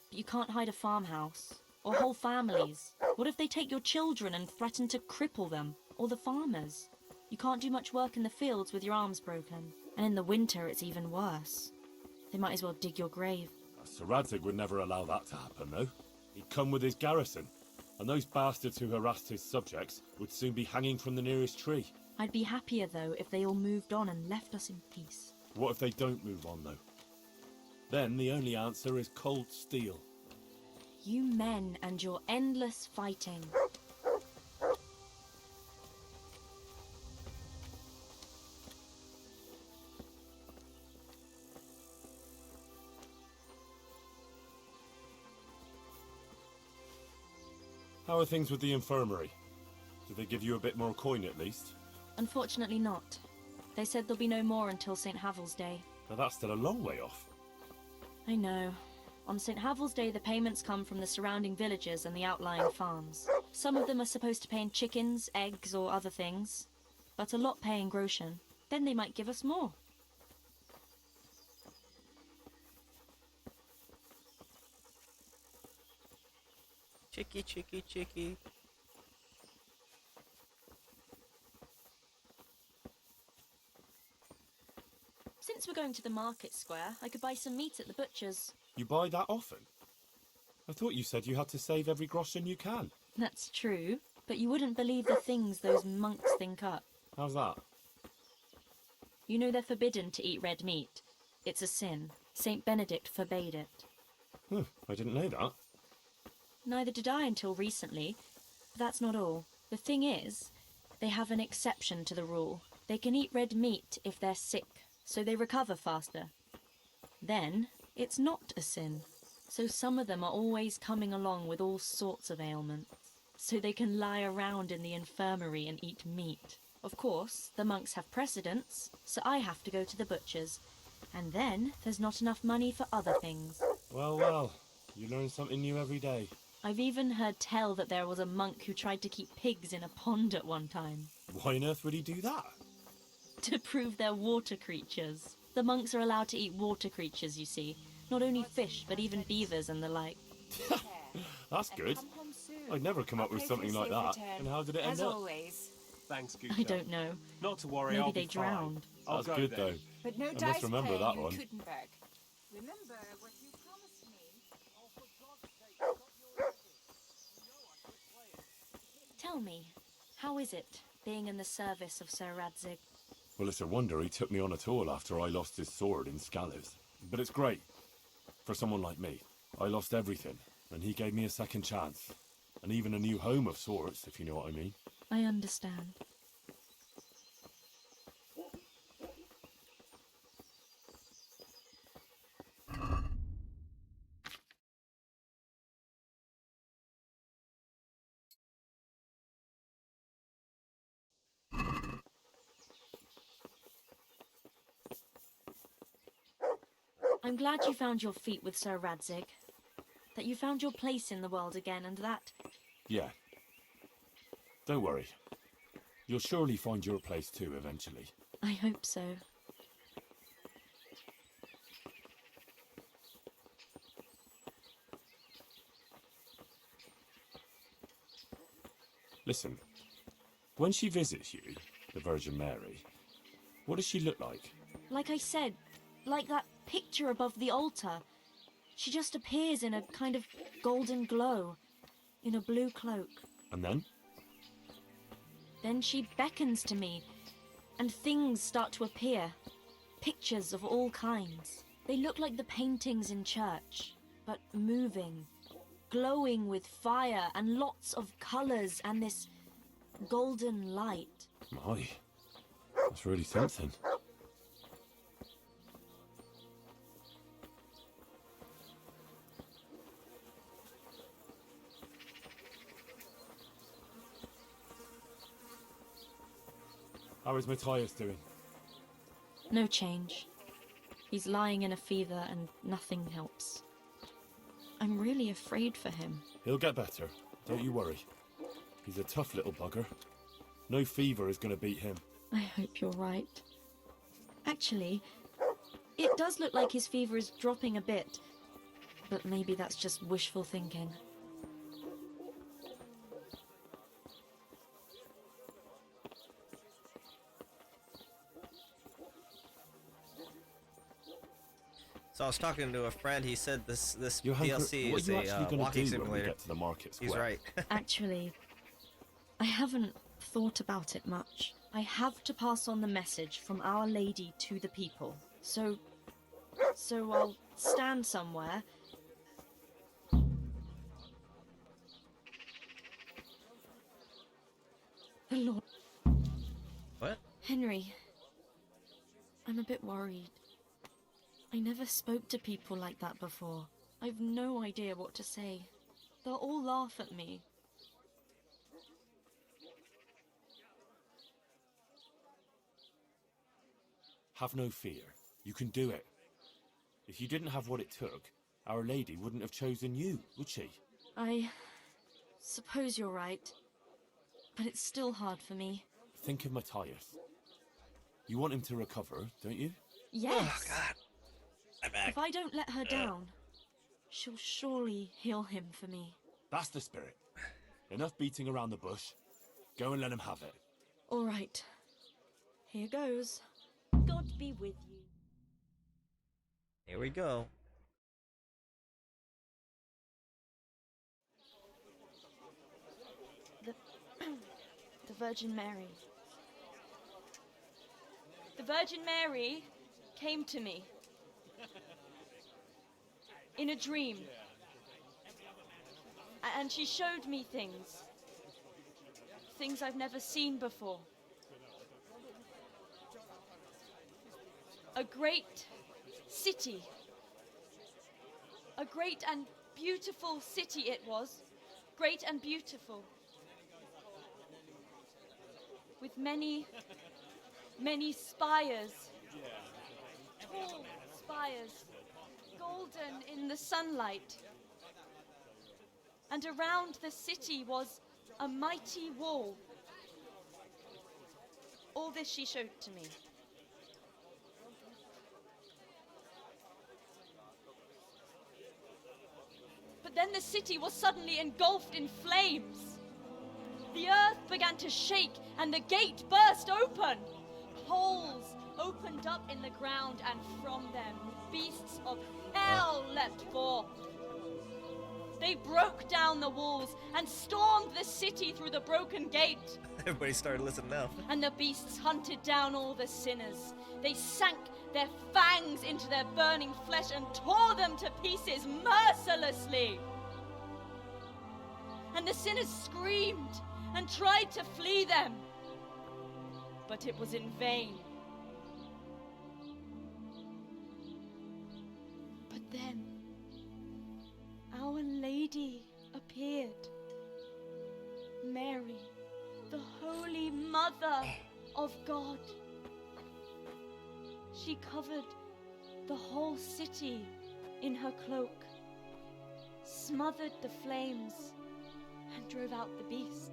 But you can't hide a farmhouse. Or whole families. What if they take your children and threaten to cripple them? Or the farmers? You can't do much work in the fields with your arms broken. And in the winter it's even worse. They might as well dig your grave. Sir Radzig would never allow that to happen, though. He'd come with his garrison, and those bastards who harassed his subjects would soon be hanging from the nearest tree. I'd be happier, though, if they all moved on and left us in peace. What if they don't move on, though? Then the only answer is cold steel. You men and your endless fighting. How are things with the infirmary? Did they give you a bit more coin at least? Unfortunately not. They said there'll be no more until St. Havel's Day. Now that's still a long way off. I know. On St. Havel's Day, the payments come from the surrounding villages and the outlying farms. Some of them are supposed to pay in chickens, eggs, or other things, but a lot pay in groschen. Then they might give us more. Chicky, chicky, chicky. Since we're going to the market square, I could buy some meat at the butcher's. You buy that often? I thought you said you had to save every groschen you can. That's true, but you wouldn't believe the things those monks think up. How's that? You know they're forbidden to eat red meat. It's a sin. Saint Benedict forbade it. I didn't know that. Neither did I until recently. But that's not all. The thing is, they have an exception to the rule. They can eat red meat if they're sick, so they recover faster. Then, it's not a sin. So some of them are always coming along with all sorts of ailments. So they can lie around in the infirmary and eat meat. Of course, the monks have precedence, so I have to go to the butcher's. And then, there's not enough money for other things. Well, you learn something new every day. I've even heard tell that there was a monk who tried to keep pigs in a pond at one time. Why on earth would he do that? To prove they're water creatures. The monks are allowed to eat water creatures, you see. Not only fish, but even beavers and the like. That's good. I'd never come up with something like that. And how did it end up? Always. Thanks, Gucho. I don't know. Not to worry, Maybe I'll they be fine. drowned. I'll That's go good, then. though. But no I must dice remember playing that in one. Kuttenberg. Remember what you promised me. Tell me, how is it, being in the service of Sir Radzig? Well, it's a wonder he took me on at all after I lost his sword in Scallows. But it's great. For someone like me. I lost everything, and he gave me a second chance. And even a new home of sorts, if you know what I mean. I understand. I'm glad you found your feet with Sir Radzig. That you found your place in the world again, and that... Yeah. Don't worry. You'll surely find your place too, eventually. I hope so. Listen, when she visits you, the Virgin Mary, what does she look like? Like I said, like that picture above the altar. She just appears in a kind of golden glow, in a blue cloak. And then? Then she beckons to me, and things start to appear. Pictures of all kinds. They look like the paintings in church, but moving, glowing with fire and lots of colours and this golden light. My, that's really something. How is Matthias doing? No change. He's lying in a fever and nothing helps. I'm really afraid for him. He'll get better, don't you worry. He's a tough little bugger. No fever is going to beat him. I hope you're right. Actually, it does look like his fever is dropping a bit, but maybe that's just wishful thinking. So I was talking to a friend. He said this DLC what is are you a actually going walking to do when we simulator. get to the market square? He's right. Actually, I haven't thought about it much. I have to pass on the message from Our Lady to the people. So I'll stand somewhere. The Lord... What? Henry, I'm a bit worried. I never spoke to people like that before. I've no idea what to say. They'll all laugh at me. Have no fear. You can do it. If you didn't have what it took, Our Lady wouldn't have chosen you, would she? I suppose you're right. But it's still hard for me. Think of Matthias. You want him to recover, don't you? Yes! Oh, God. I'm back. If I don't let her down, she'll surely heal him for me. That's the spirit. Enough beating around the bush. Go and let him have it. All right. Here goes. God be with you. Here we go. The Virgin Mary. The Virgin Mary came to me in a dream, and she showed me things I've never seen before. A great city, a great and beautiful city it was, great and beautiful, with many spires, tall spires, golden in the sunlight. And around the city was a mighty wall. All this she showed to me. But then the city was suddenly engulfed in flames. The earth began to shake and the gate burst open. Holes opened up in the ground, and from them beasts of hell leapt forth. They broke down the walls and stormed the city through the broken gate. Everybody started listening now. And the beasts hunted down all the sinners. They sank their fangs into their burning flesh and tore them to pieces mercilessly. And the sinners screamed and tried to flee them, but it was in vain. But then Our Lady appeared. Mary, the Holy Mother of God. She covered the whole city in her cloak, smothered the flames, and drove out the beasts.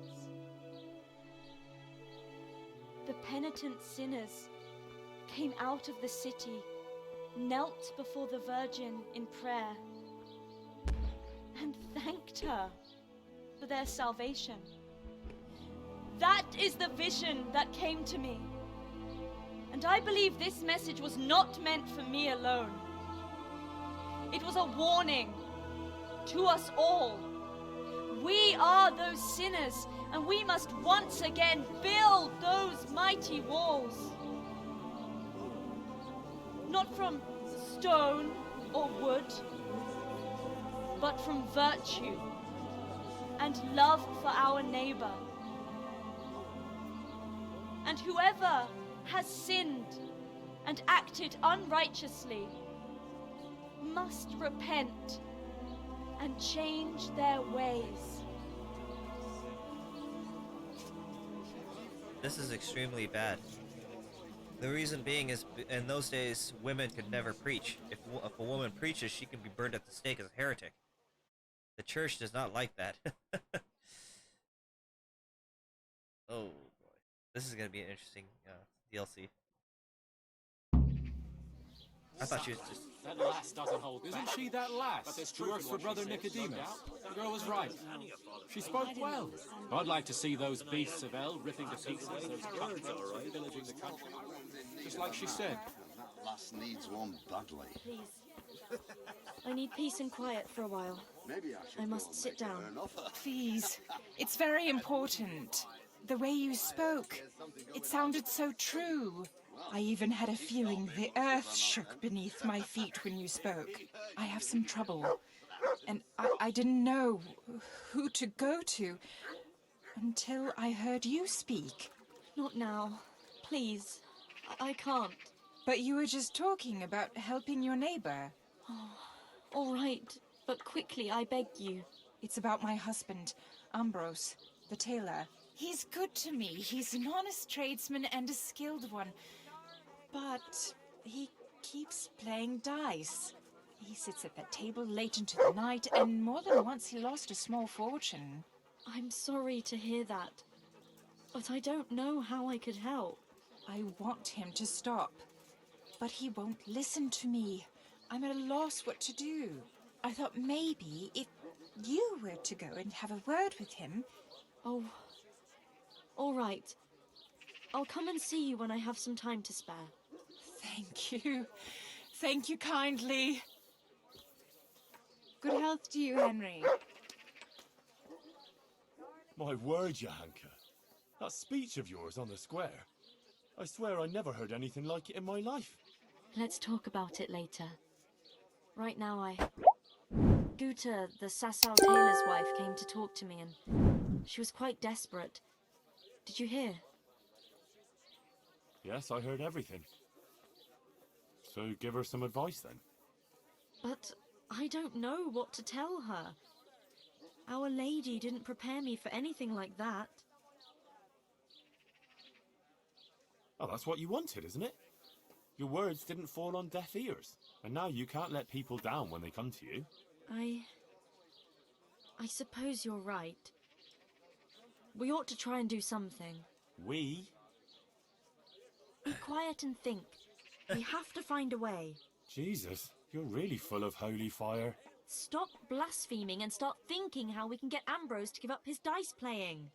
The penitent sinners came out of the city, knelt before the Virgin in prayer, and thanked her for their salvation. That is the vision that came to me. And I believe this message was not meant for me alone. It was a warning to us all. We are those sinners, and we must once again build those mighty walls. Not from stone or wood, but from virtue and love for our neighbor. And whoever has sinned and acted unrighteously must repent and change their ways. This is extremely bad. The reason being is, in those days, women could never preach. If a woman preaches, she can be burned at the stake as a heretic. The church does not like that. Oh boy. This is gonna be an interesting DLC. I thought she was just... That lass doesn't hold back. Isn't she that lass? She works for Brother Nicodemus. The girl was right. She spoke well. I'd like to see those beasts of hell ripping to pieces those cutthroats and pillaging the country. Just like she said. That lass needs one badly. Please. I need peace and quiet for a while. Maybe I must sit down. Please. It's very important. The way you spoke. It sounded so true. I even had a feeling the earth shook beneath my feet when you spoke. I have some trouble. And I didn't know who to go to until I heard you speak. Not now. Please. I can't. But you were just talking about helping your neighbor. Oh, all right. But quickly, I beg you. It's about my husband, Ambrose, the tailor. He's good to me. He's an honest tradesman and a skilled one. But he keeps playing dice. He sits at that table late into the night, and more than once he lost a small fortune. I'm sorry to hear that. But I don't know how I could help. I want him to stop. But he won't listen to me. I'm at a loss what to do. I thought maybe if you were to go and have a word with him... Oh, all right. I'll come and see you when I have some time to spare. Thank you. Thank you kindly. Good health to you, Henry. My word, Johanka. That speech of yours on the square. I swear I never heard anything like it in my life. Let's talk about it later. Right now, Guta, the Sasau tailor's wife, came to talk to me, and she was quite desperate. Did you hear? Yes, I heard everything. So give her some advice then. But I don't know what to tell her. Our Lady didn't prepare me for anything like that. Oh, that's what you wanted, isn't it? Your words didn't fall on deaf ears, and now you can't let people down when they come to you. I suppose you're right. We ought to try and do something. We? Be quiet and think. We have to find a way. Jesus, you're really full of holy fire. Stop blaspheming and start thinking how we can get Ambrose to give up his dice playing.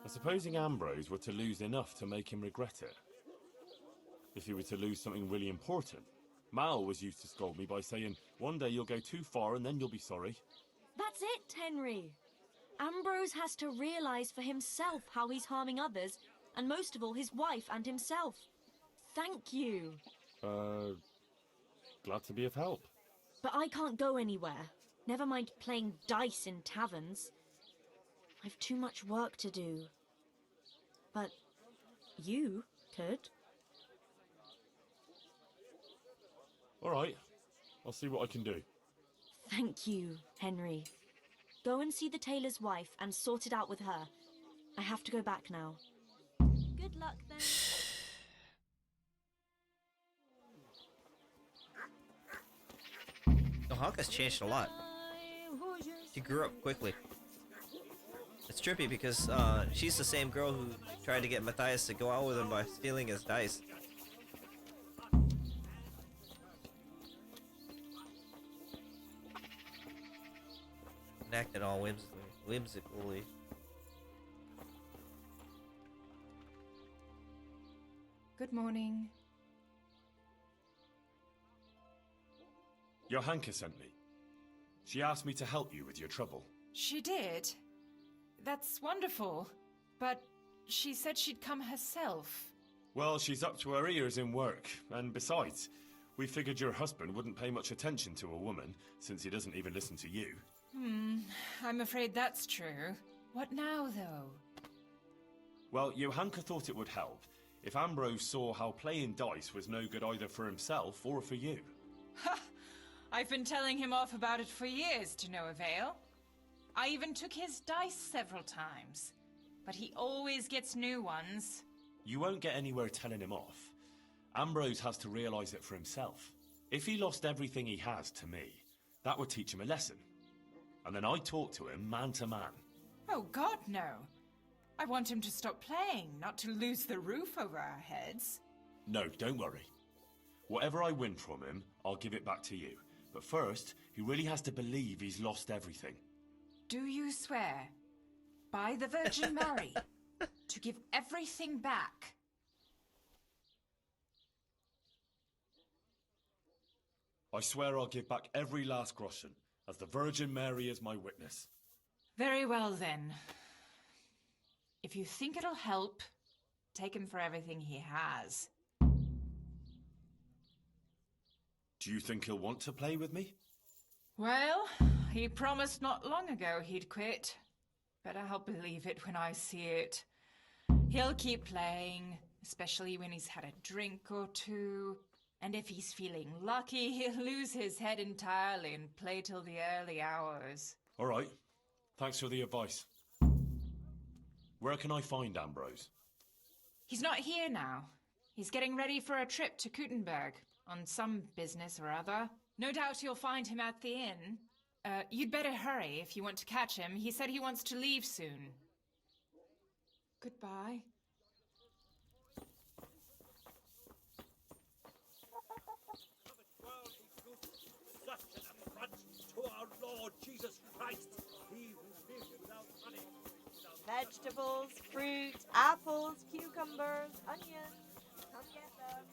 Supposing Ambrose were to lose enough to make him regret it. If he were to lose something really important. Mal was used to scold me by saying, one day you'll go too far and then you'll be sorry. That's it, Henry. Ambrose has to realise for himself how he's harming others, and most of all his wife and himself. Thank you. Glad to be of help. But I can't go anywhere. Never mind playing dice in taverns. I've too much work to do. But you could. All right. I'll see what I can do. Thank you, Henry. Go and see the tailor's wife and sort it out with her. I have to go back now. Good luck then. Honka's changed a lot. She grew up quickly. It's trippy because she's the same girl who tried to get Matthias to go out with him by stealing his dice. acting all whimsically. Good morning. Johanka sent me. She asked me to help you with your trouble. She did? That's wonderful. But she said she'd come herself. Well, she's up to her ears in work, and besides, we figured your husband wouldn't pay much attention to a woman, since he doesn't even listen to you. I'm afraid that's true. What now, though? Well, Johanka thought it would help if Ambrose saw how playing dice was no good either for himself or for you. Ha! I've been telling him off about it for years to no avail. I even took his dice several times, but he always gets new ones. You won't get anywhere telling him off. Ambrose has to realise it for himself. If he lost everything he has to me, that would teach him a lesson. And then I'd talk to him man to man. Oh, God, no. I want him to stop playing, not to lose the roof over our heads. No, don't worry. Whatever I win from him, I'll give it back to you. But first, he really has to believe he's lost everything. Do you swear, by the Virgin Mary, to give everything back? I swear I'll give back every last groschen, as the Virgin Mary is my witness. Very well, then. If you think it'll help, take him for everything he has. Do you think he'll want to play with me? Well, he promised not long ago he'd quit. But I'll believe it when I see it. He'll keep playing, especially when he's had a drink or two. And if he's feeling lucky, he'll lose his head entirely and play till the early hours. All right. Thanks for the advice. Where can I find Ambrose? He's not here now. He's getting ready for a trip to Kuttenberg on some business or other. No doubt you'll find him at the inn. You'd better hurry if you want to catch him. He said he wants to leave soon. Goodbye. Such an affront to our Lord Jesus Christ, he who lived without money. Vegetables, fruit, apples, cucumbers, onions. Come get them.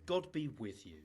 God be with you.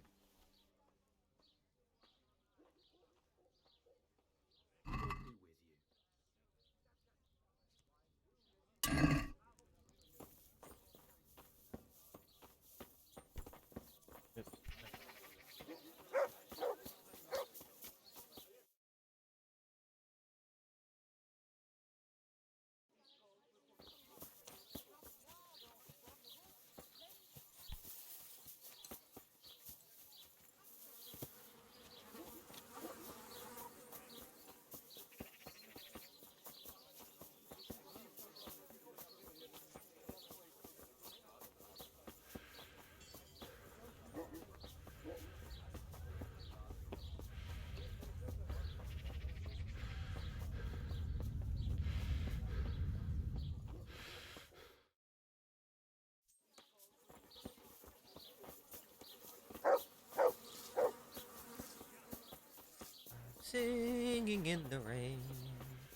Singing in the rain.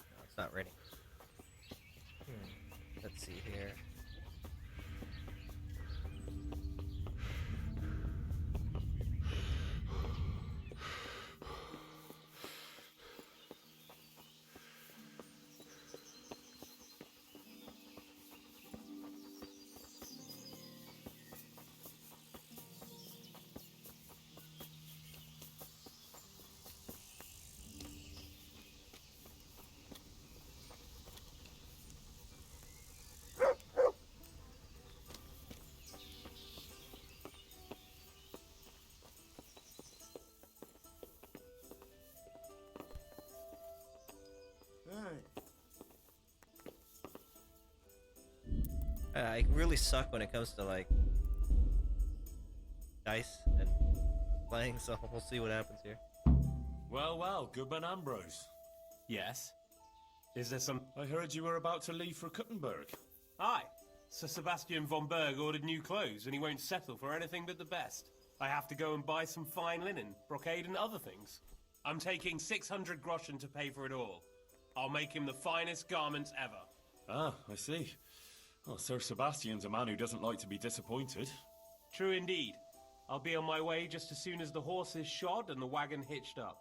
No, it's not ready. Let's see here. I really suck when it comes to like dice and playing, so we'll see what happens here. Well, well, Goodman Ambrose. Yes? Is there some... I heard you were about to leave for Kuttenberg. Aye. Sir Sebastian von Berg ordered new clothes, and he won't settle for anything but the best. I have to go and buy some fine linen, brocade and other things. I'm taking 600 groschen to pay for it all. I'll make him the finest garments ever. Ah, I see. Well, Sir Sebastian's a man who doesn't like to be disappointed. True indeed. I'll be on my way just as soon as the horse is shod and the wagon hitched up.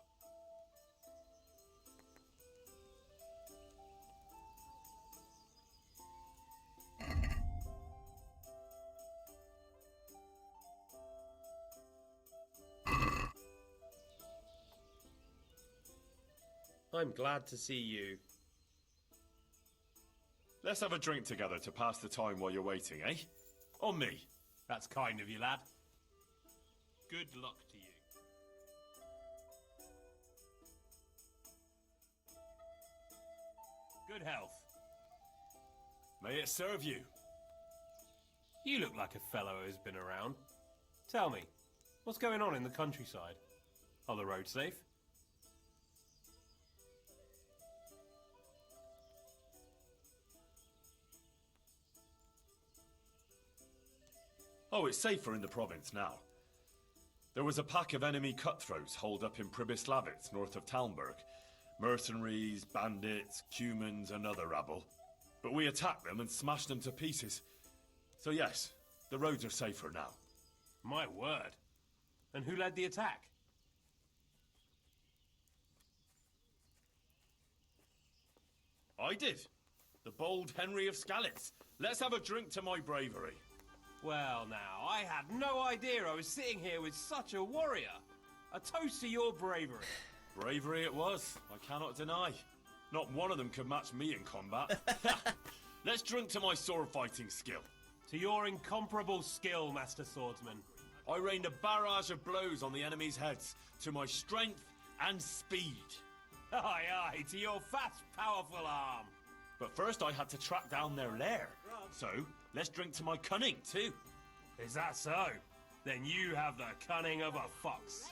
I'm glad to see you. Let's have a drink together to pass the time while you're waiting, eh? On me. That's kind of you, lad. Good luck to you. Good health. May it serve you. You look like a fellow who's been around. Tell me, what's going on in the countryside? Are the roads safe? Oh, it's safer in the province now. There was a pack of enemy cutthroats holed up in Pribyslavitz, north of Talmberg. Mercenaries, bandits, cumans, and other rabble. But we attacked them and smashed them to pieces. So yes, the roads are safer now. My word. And who led the attack? I did. The bold Henry of Skalitz. Let's have a drink to my bravery. Well now, I had no idea I was sitting here with such a warrior. A toast to your bravery. Bravery it was, I cannot deny. Not one of them could match me in combat. Let's drink to my sword fighting skill. To your incomparable skill, Master Swordsman. I rained a barrage of blows on the enemy's heads, to my strength and speed. Aye, aye, to your fast, powerful arm. But first I had to track down their lair. So, let's drink to my cunning, too. Is that so? Then you have the cunning of a fox.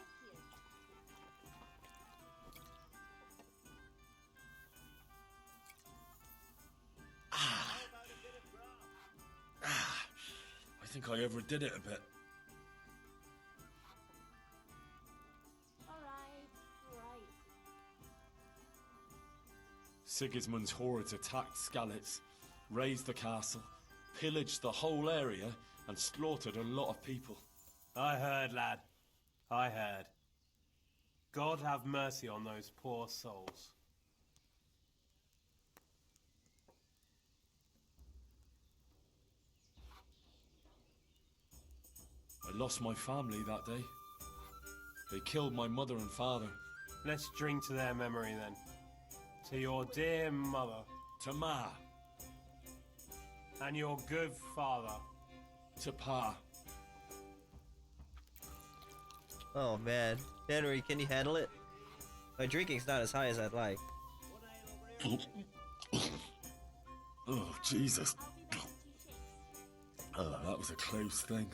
I think I overdid it a bit. Sigismund's hordes attacked Skalitz, razed the castle, pillaged the whole area, and slaughtered a lot of people. I heard, lad. I heard. God have mercy on those poor souls. I lost my family that day. They killed my mother and father. Let's drink to their memory then. To your dear mother. To Ma. And your good father. To Pa. Oh man, Henry, can you handle it? My drinking's not as high as I'd like. Oh, Jesus. Oh, that was a close thing.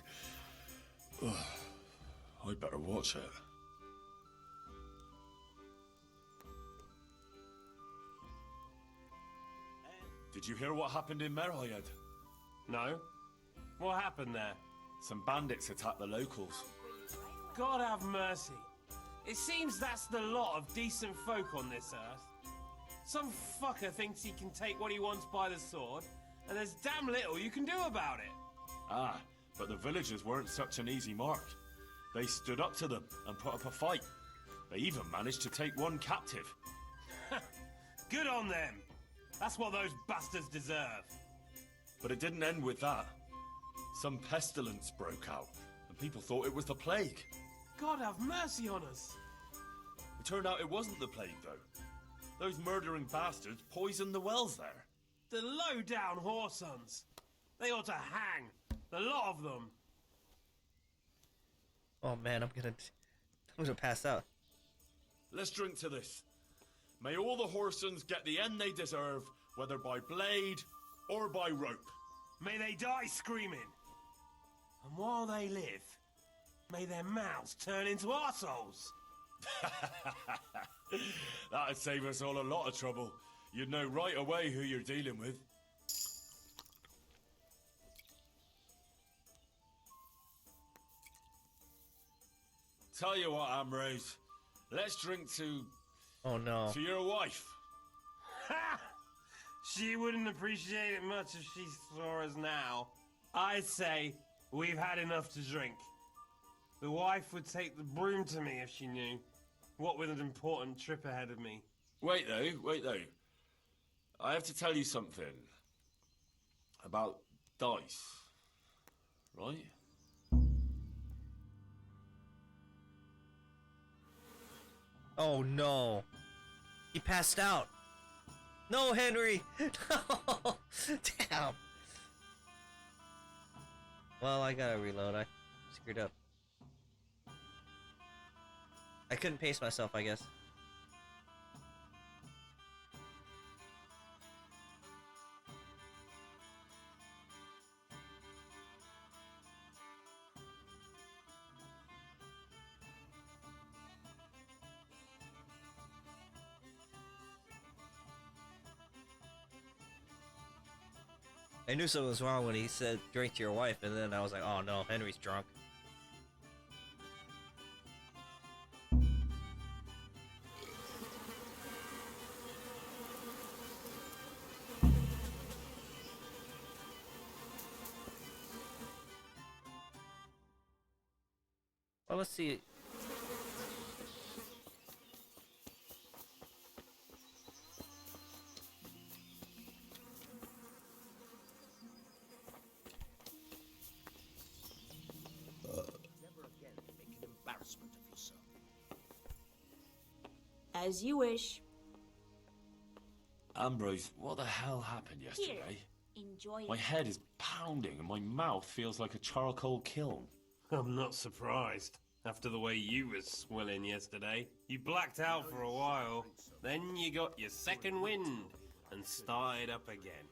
Oh, I'd better watch it. Did you hear what happened in Merhayed? No? What happened there? Some bandits attacked the locals. God have mercy. It seems that's the lot of decent folk on this earth. Some fucker thinks he can take what he wants by the sword, and there's damn little you can do about it. Ah, but the villagers weren't such an easy mark. They stood up to them and put up a fight. They even managed to take one captive. Good on them. That's what those bastards deserve. But it didn't end with that. Some pestilence broke out, and people thought it was the plague. God have mercy on us. It turned out it wasn't the plague, though. Those murdering bastards poisoned the wells there. The low-down whoresons. They ought to hang. The lot of them. Oh man, I'm gonna pass out. Let's drink to this. May all the whoresons get the end they deserve, whether by blade or by rope. May they die screaming. And while they live, may their mouths turn into arseholes. That'd save us all a lot of trouble. You'd know right away who you're dealing with. Tell you what, Ambrose. Let's drink to... Oh no. To your wife. Ha! She wouldn't appreciate it much if she saw us now. I say we've had enough to drink. The wife would take the broom to me if she knew. What with an important trip ahead of me. Wait though. I have to tell you something. About dice. Right? Oh no. He passed out. No, Henry! No! Damn! Well, I gotta reload. I screwed up. I couldn't pace myself, I guess. I knew something was wrong when he said drink to your wife, and then I was like, oh no, Henry's drunk. Well, let's see. As you wish. Ambrose, what the hell happened yesterday? Enjoy it. My head is pounding and my mouth feels like a charcoal kiln. I'm not surprised. After the way you was swilling yesterday. You blacked out for a while. Then you got your second wind and started up again.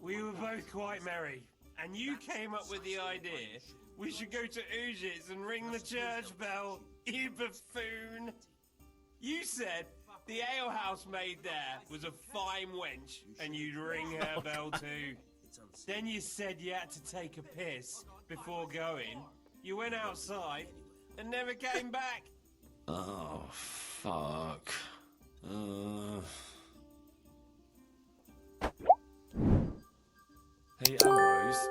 We were both quite merry. And you came up with the idea we should go to Ujit's and ring the church bell. You buffoon. You said the alehouse maid there was a fine wench, and you'd ring her bell too. Then you said you had to take a piss before going. You went outside and never came back. Oh, fuck. Hey, Ambrose.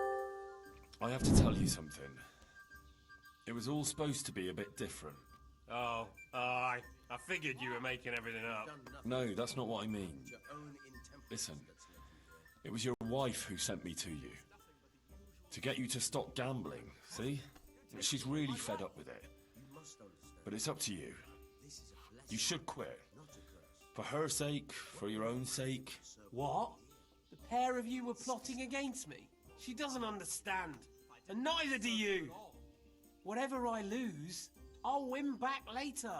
I have to tell you something. It was all supposed to be a bit different. Oh, I figured you were making everything up. No, that's not what I mean. Listen, it was your wife who sent me to you. To get you to stop gambling, see? She's really fed up with it. But it's up to you. You should quit. For her sake, for your own sake. What? The pair of you were plotting against me? She doesn't understand. And neither do you. Whatever I lose, I'll win back later.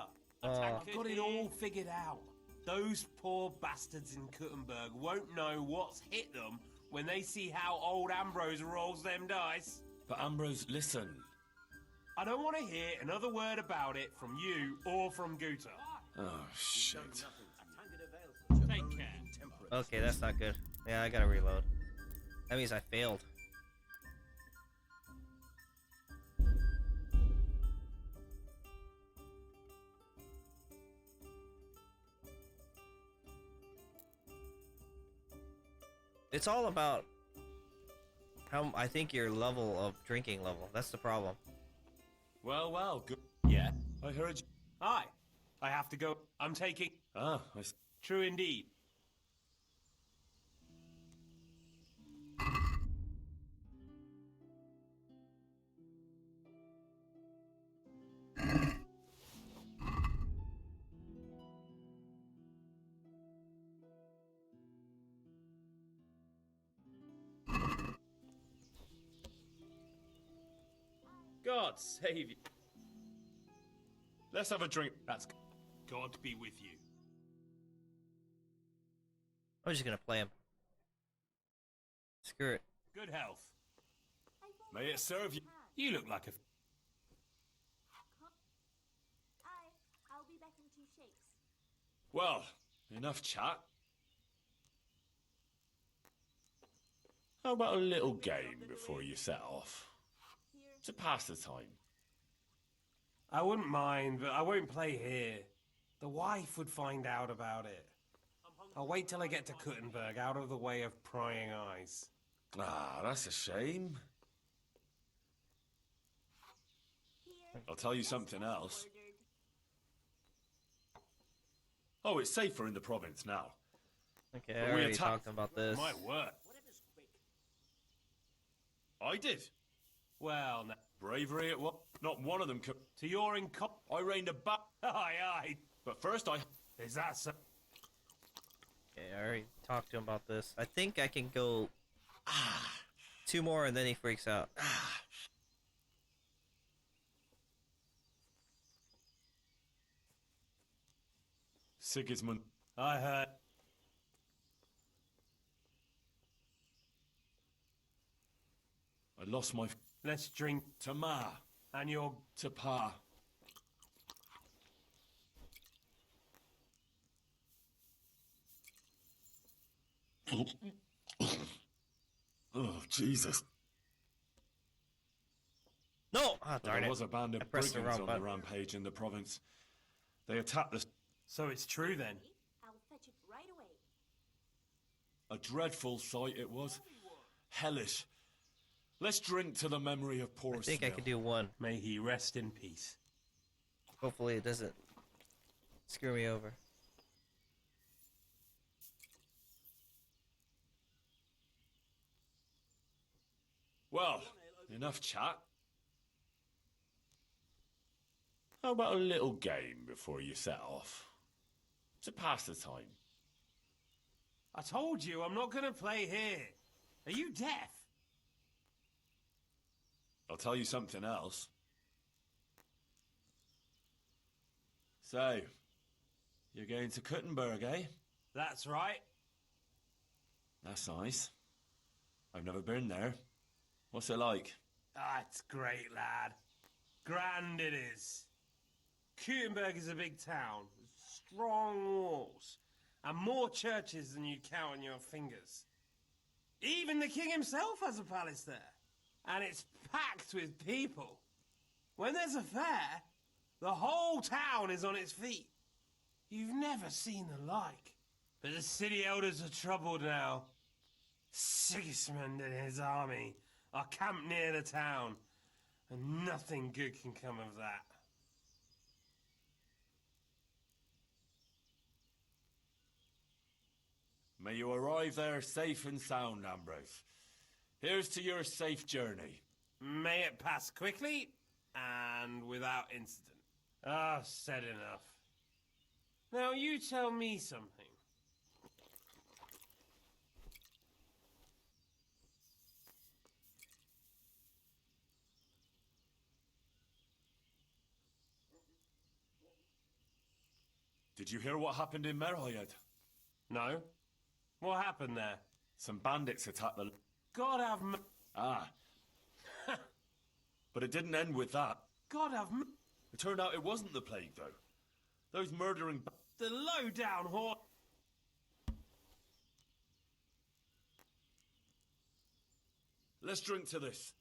I've got it all figured out. Those poor bastards in Kuttenberg won't know what's hit them when they see how old Ambrose rolls them dice. But Ambrose, listen. I don't want to hear another word about it from you or from Guta. Oh, shit. Take care. Okay, that's not good. Yeah, I gotta reload. That means I failed. It's all about how I think your level of drinking level. That's the problem. Well, good. Yeah? I heard you. Hi. I have to go. I'm taking... Ah, True indeed. God save you. Let's have a drink. That's... God be with you. I'm just gonna play him. Screw it. Good health. May it serve you. You look like a... I'll be back in 2 shakes. Well, enough chat. How about a little game before you set off? To pass the time. I wouldn't mind, but I won't play here. The wife would find out about it. I'll wait till I get to Kuttenberg, out of the way of prying eyes. Ah, that's a shame. I'll tell you something else. Oh, it's safer in the province now. Okay, But I we already attacked- talked about this. My word. I did. Well, no. Bravery it was. Not one of them could. To your I reigned a bat. Aye, aye. But first I... Is that so? Okay, I already talked to him about this. I think I can go 2 more and then he freaks out. Sigismund. I heard. I lost my... Let's drink. To Ma. And your... To Pa. Oh, Jesus. No! Ah, darn There it. was a band I of pressed the brigands wrong on the button. rampage in the province. They attacked the... So it's true then? I'll fetch it right away. A dreadful sight it was. Hellish. Let's drink to the memory of poor I think I Smill. could do 1. May he rest in peace. Hopefully it doesn't screw me over. Well, enough chat. How about a little game before you set off? To pass the time. I told you, I'm not gonna play here. Are you deaf? I'll tell you something else. So, you're going to Kuttenberg, eh? That's right. That's nice. I've never been there. What's it like? Ah, it's great, lad. Grand it is. Kuttenberg is a big town, with strong walls, and more churches than you'd count on your fingers. Even the king himself has a palace there, and it's packed with people. When there's a fair, the whole town is on its feet. You've never seen the like. But the city elders are troubled now. Sigismund and his army are camped near the town, and nothing good can come of that. May you arrive there safe and sound, Ambrose. Here's to your safe journey. May it pass quickly and without incident. Ah, said enough. Now you tell me something. Did you hear what happened in Merhayed? No? What happened there? Some bandits attacked the... God have m- Ah. But it didn't end with that. God have m- It turned out it wasn't the plague, though. Those murdering... The low-down whore... Let's drink to this.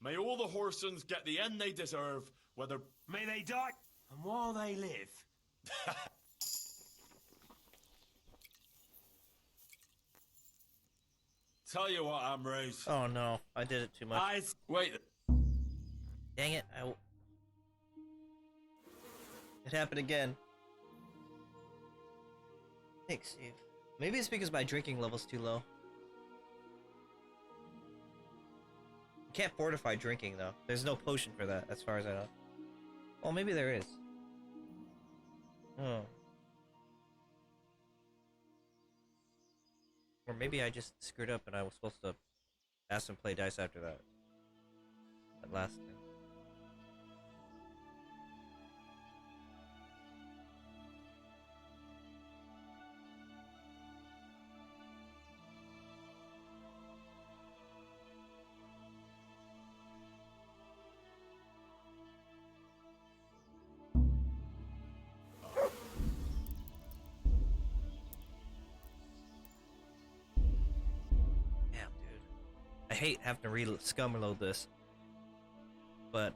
May all the Horsons get the end they deserve, whether... May they die, and while they live... Tell you what, Ambrose. Oh no, I did it too much. Wait. Dang it, It happened again. Thanks, Steve. Maybe it's because my drinking level's too low. You can't fortify drinking, though. There's no potion for that, as far as I know. Well, maybe there is. Oh. Or maybe I just screwed up and I was supposed to ask him to play dice after that. That last thing. Damn, dude. I hate having to scum reload this, but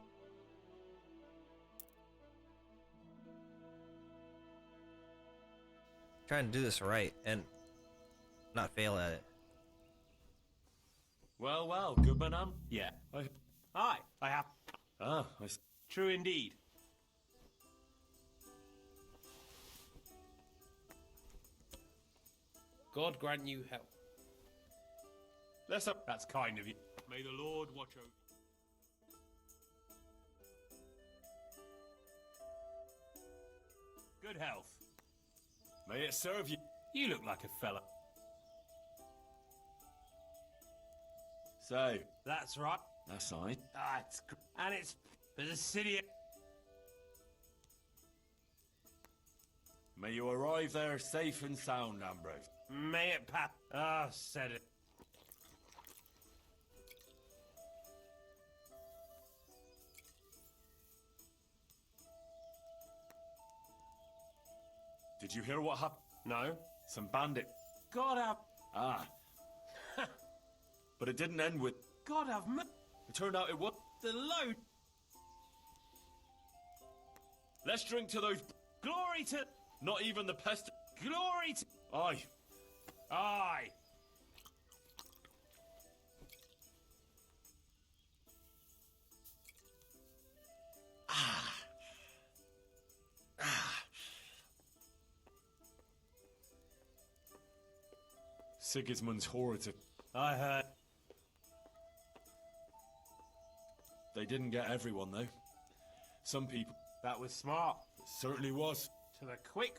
trying to do this right and not fail at it. Well, well, Goodman, Yeah. Aye, I have. True indeed. God grant you help. That's kind of you. May the Lord watch over. Good health. May it serve you. You look like a fella. So, That's right. that's right. And it's for the city. May you arrive there safe and sound, Ambrose. May it pat. Said it. Did you hear what happened? No. Some bandit. God have. Ah. But it didn't end with. God have. It turned out it was. The load. Let's drink to those. Glory to. Not even the pest. Glory to. Aye. Aye. Sigismund's horrid. I heard. They didn't get everyone, though. Some people. That was smart. It certainly was. To the quick.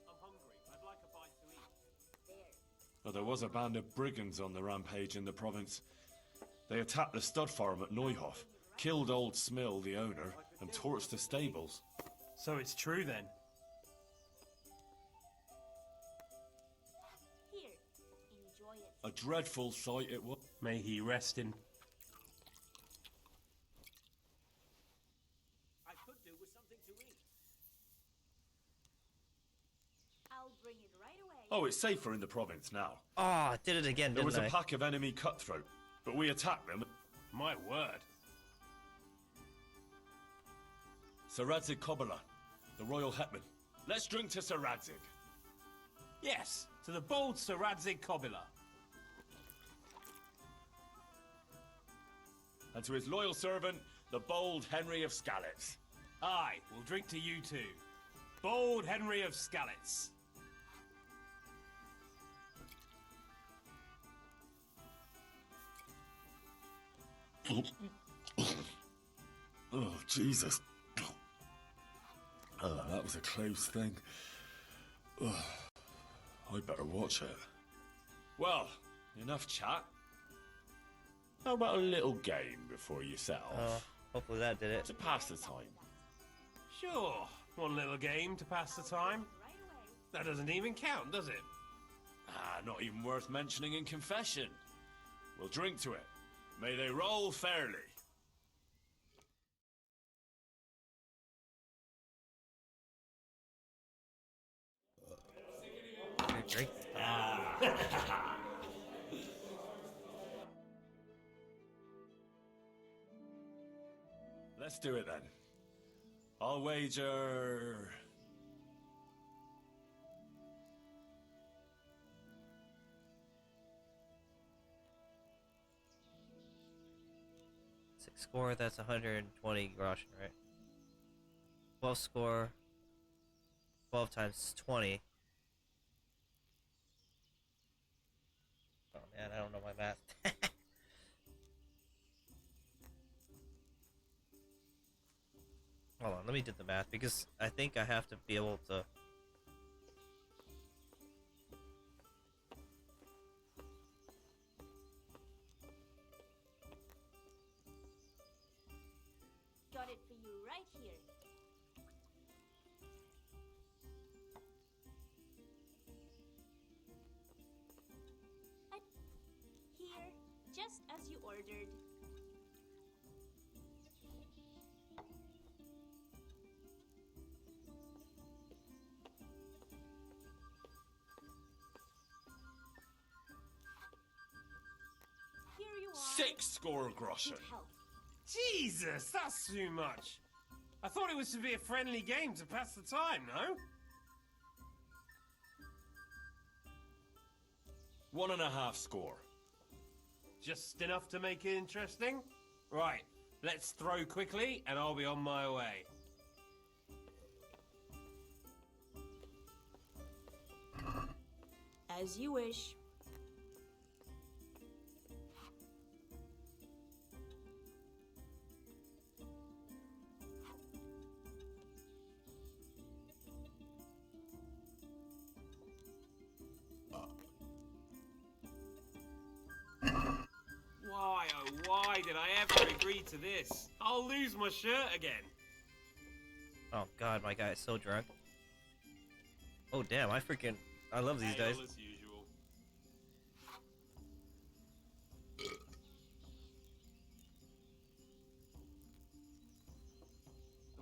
I'm hungry. I'd like a bite to eat. Oh, there was a band of brigands on the rampage in the province. They attacked the stud farm at Neuhof, killed old Smill, the owner, and torched the stables. So it's true then. Here, enjoy it. A dreadful sight it was. May he rest in. I could do with something to eat. I'll bring it right away. Oh, it's safer in the province now. Ah, did it again, There didn't was I? a pack of enemy cutthroat, but we attacked them. My word. Sir Radzig Kobyla, the royal hetman. Let's drink to Sir Radzig. Yes, to the bold Sir Radzig Kobyla. And to his loyal servant, the bold Henry of Skalitz. Aye, we'll drink to you too. Bold Henry of Skalitz. Oh, Jesus. Oh, that was a close thing. Oh, I'd better watch it. Well, enough chat. How about a little game before you set off? Hopefully that did it. To pass the time. Sure, one little game to pass the time. That doesn't even count, does it? Ah, not even worth mentioning in confession. We'll drink to it. May they roll fairly. Drink. Let's do it then. I'll wager... Six score, that's 120 groschen, right? 12 score, 12 times 20. Oh man, I don't know my math. Hold on, let me do the math because I think I have to be able to. Got it for you right here. Here, just as you ordered. 6 score groschen. Good health. Jesus, that's too much. I thought it was to be a friendly game to pass the time, no? 1.5 score. Just enough to make it interesting? Right, let's throw quickly and I'll be on my way. As you wish. Why, oh why did I ever agree to this? I'll lose my shirt again. Oh god, my guy is so drunk. Oh damn, I love these guys. As usual.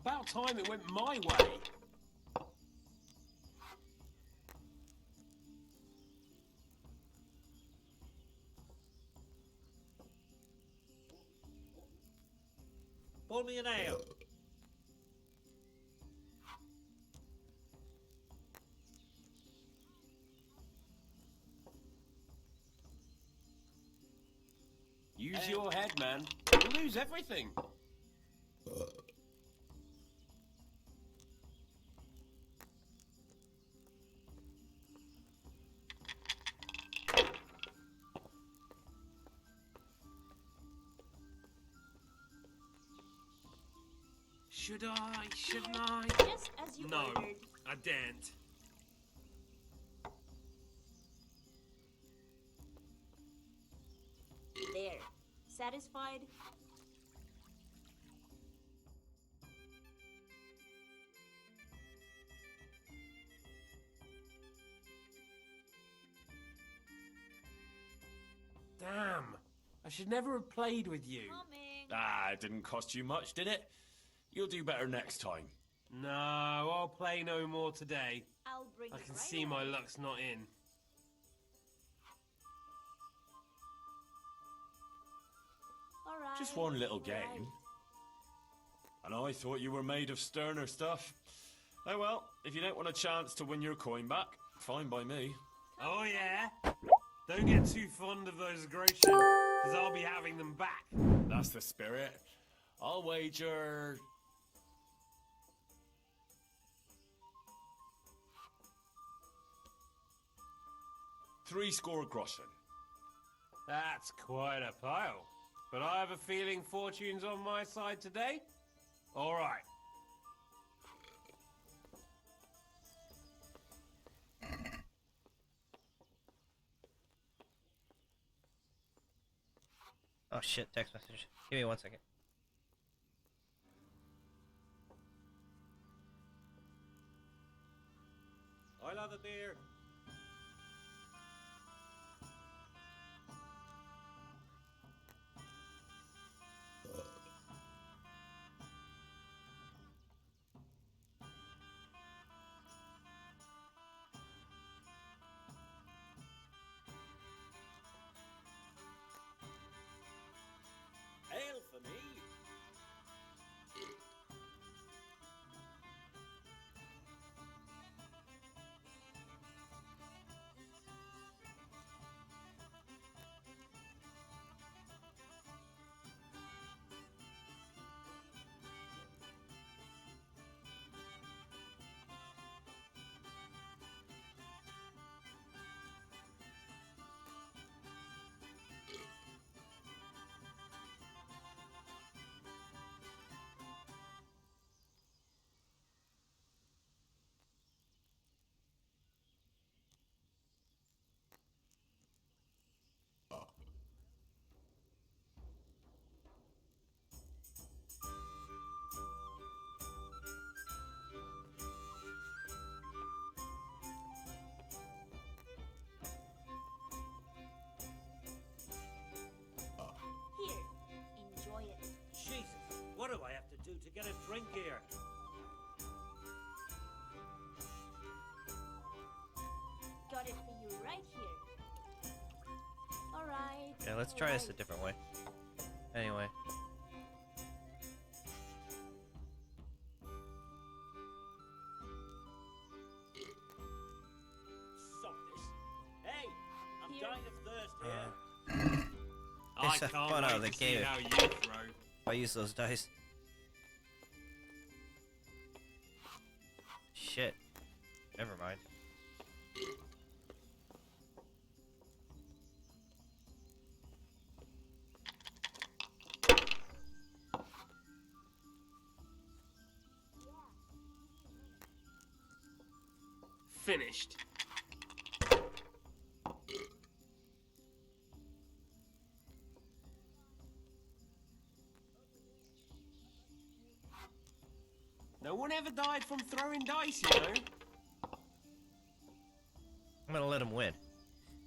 About time it went my way. Pull me an ale. Use your head, man. You'll lose everything. Should I? Shouldn't I? Just as you No, ordered. I daren't. There. Satisfied? Damn. I should never have played with you. Coming. Ah, it didn't cost you much, did it? You'll do better next time. No, I'll play no more today. I'll bring I it can right see my away. luck's not in. All right. Just one little all right. game. And I thought you were made of sterner stuff. Oh well, if you don't want a chance to win your coin back, fine by me. Oh yeah? Don't get too fond of those groschen, because I'll be having them back. That's the spirit. I'll wager... Three score groschen. That's quite a pile. But I have a feeling fortune's on my side today. All right. Oh shit, text message. Give me 1 second. I'll have a beer. Ale for me. Here. Enjoy it. Jesus, what do I have to do to get a drink here? Got it for you right here. All right. Yeah, let's try this a different way. Anyway. Stop this. Hey, I'm Here. dying of thirst here. I It's a can't fun out of wait the to see game. how you throw. If I use those dice. Shit. Never mind. Finished. No one ever died from throwing dice, you know? I'm gonna let him win.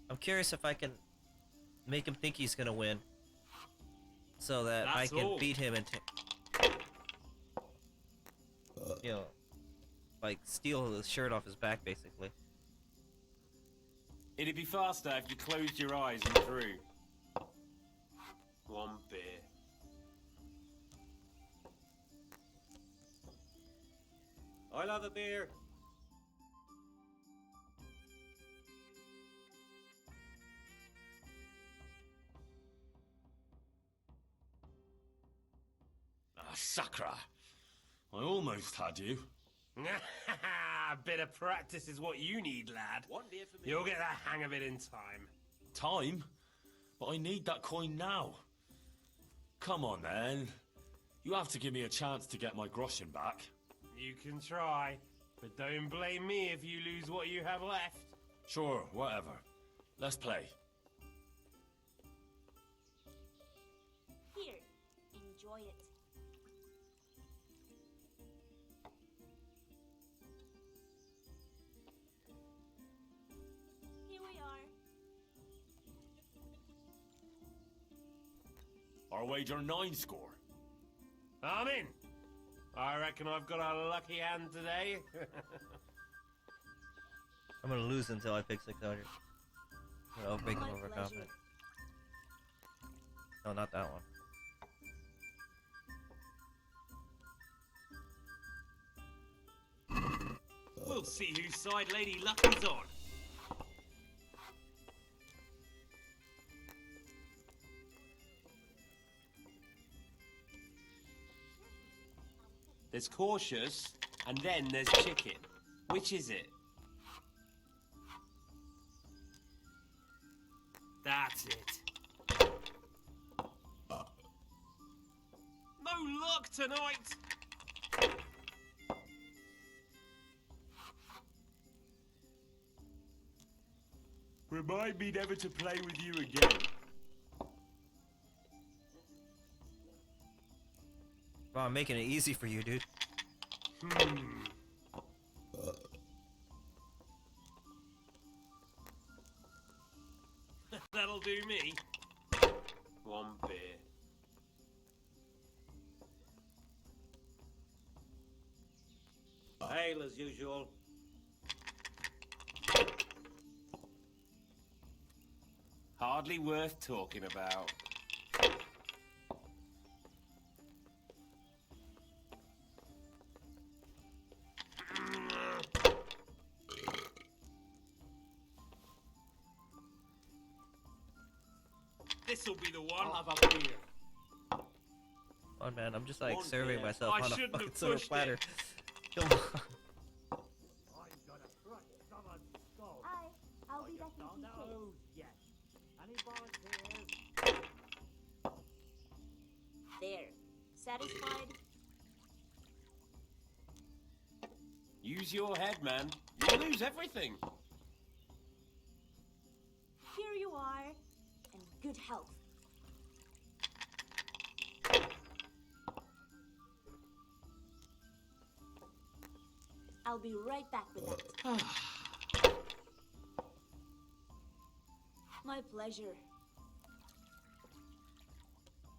I'm curious if I can make him think he's gonna win, so that I That's can all. beat him and, you know, like steal his shirt off his back, basically. It'd be faster if you closed your eyes and threw. One beer. I'll have a beer. Ah, Sakra. I almost had you. A bit of practice is what you need, lad. One beer for me. You'll get the hang of it in time. Time? But I need that coin now. Come on, then. You have to give me a chance to get my groschen back. You can try, but don't blame me if you lose what you have left. Sure, whatever. Let's play. Here, enjoy it. Here we are. Our wager 9 score. I'm in. I reckon I've got a lucky hand today. I'm gonna lose until I pick 600. I'll make him My overconfident. pleasure. No, not that one. We'll see whose side Lady Luck is on. There's cautious, and then there's chicken. Which is it? That's it. No luck tonight! Remind me never to play with you again. Wow, I'm making it easy for you, dude. That'll do me. One beer. Ale as usual. Hardly worth talking about. This'll be the one. I'll have a beer. Oh man, I'm just like One serving beer. myself I on a shouldn't fucking have silver pushed platter. it. Come on. I'm gonna crush someone's skull. I'll be back in Don't 2K. know yet. Any volunteers? There. Satisfied? Use your head, man. You'll lose everything. Here you are. And good health. I'll be right back with that. My pleasure.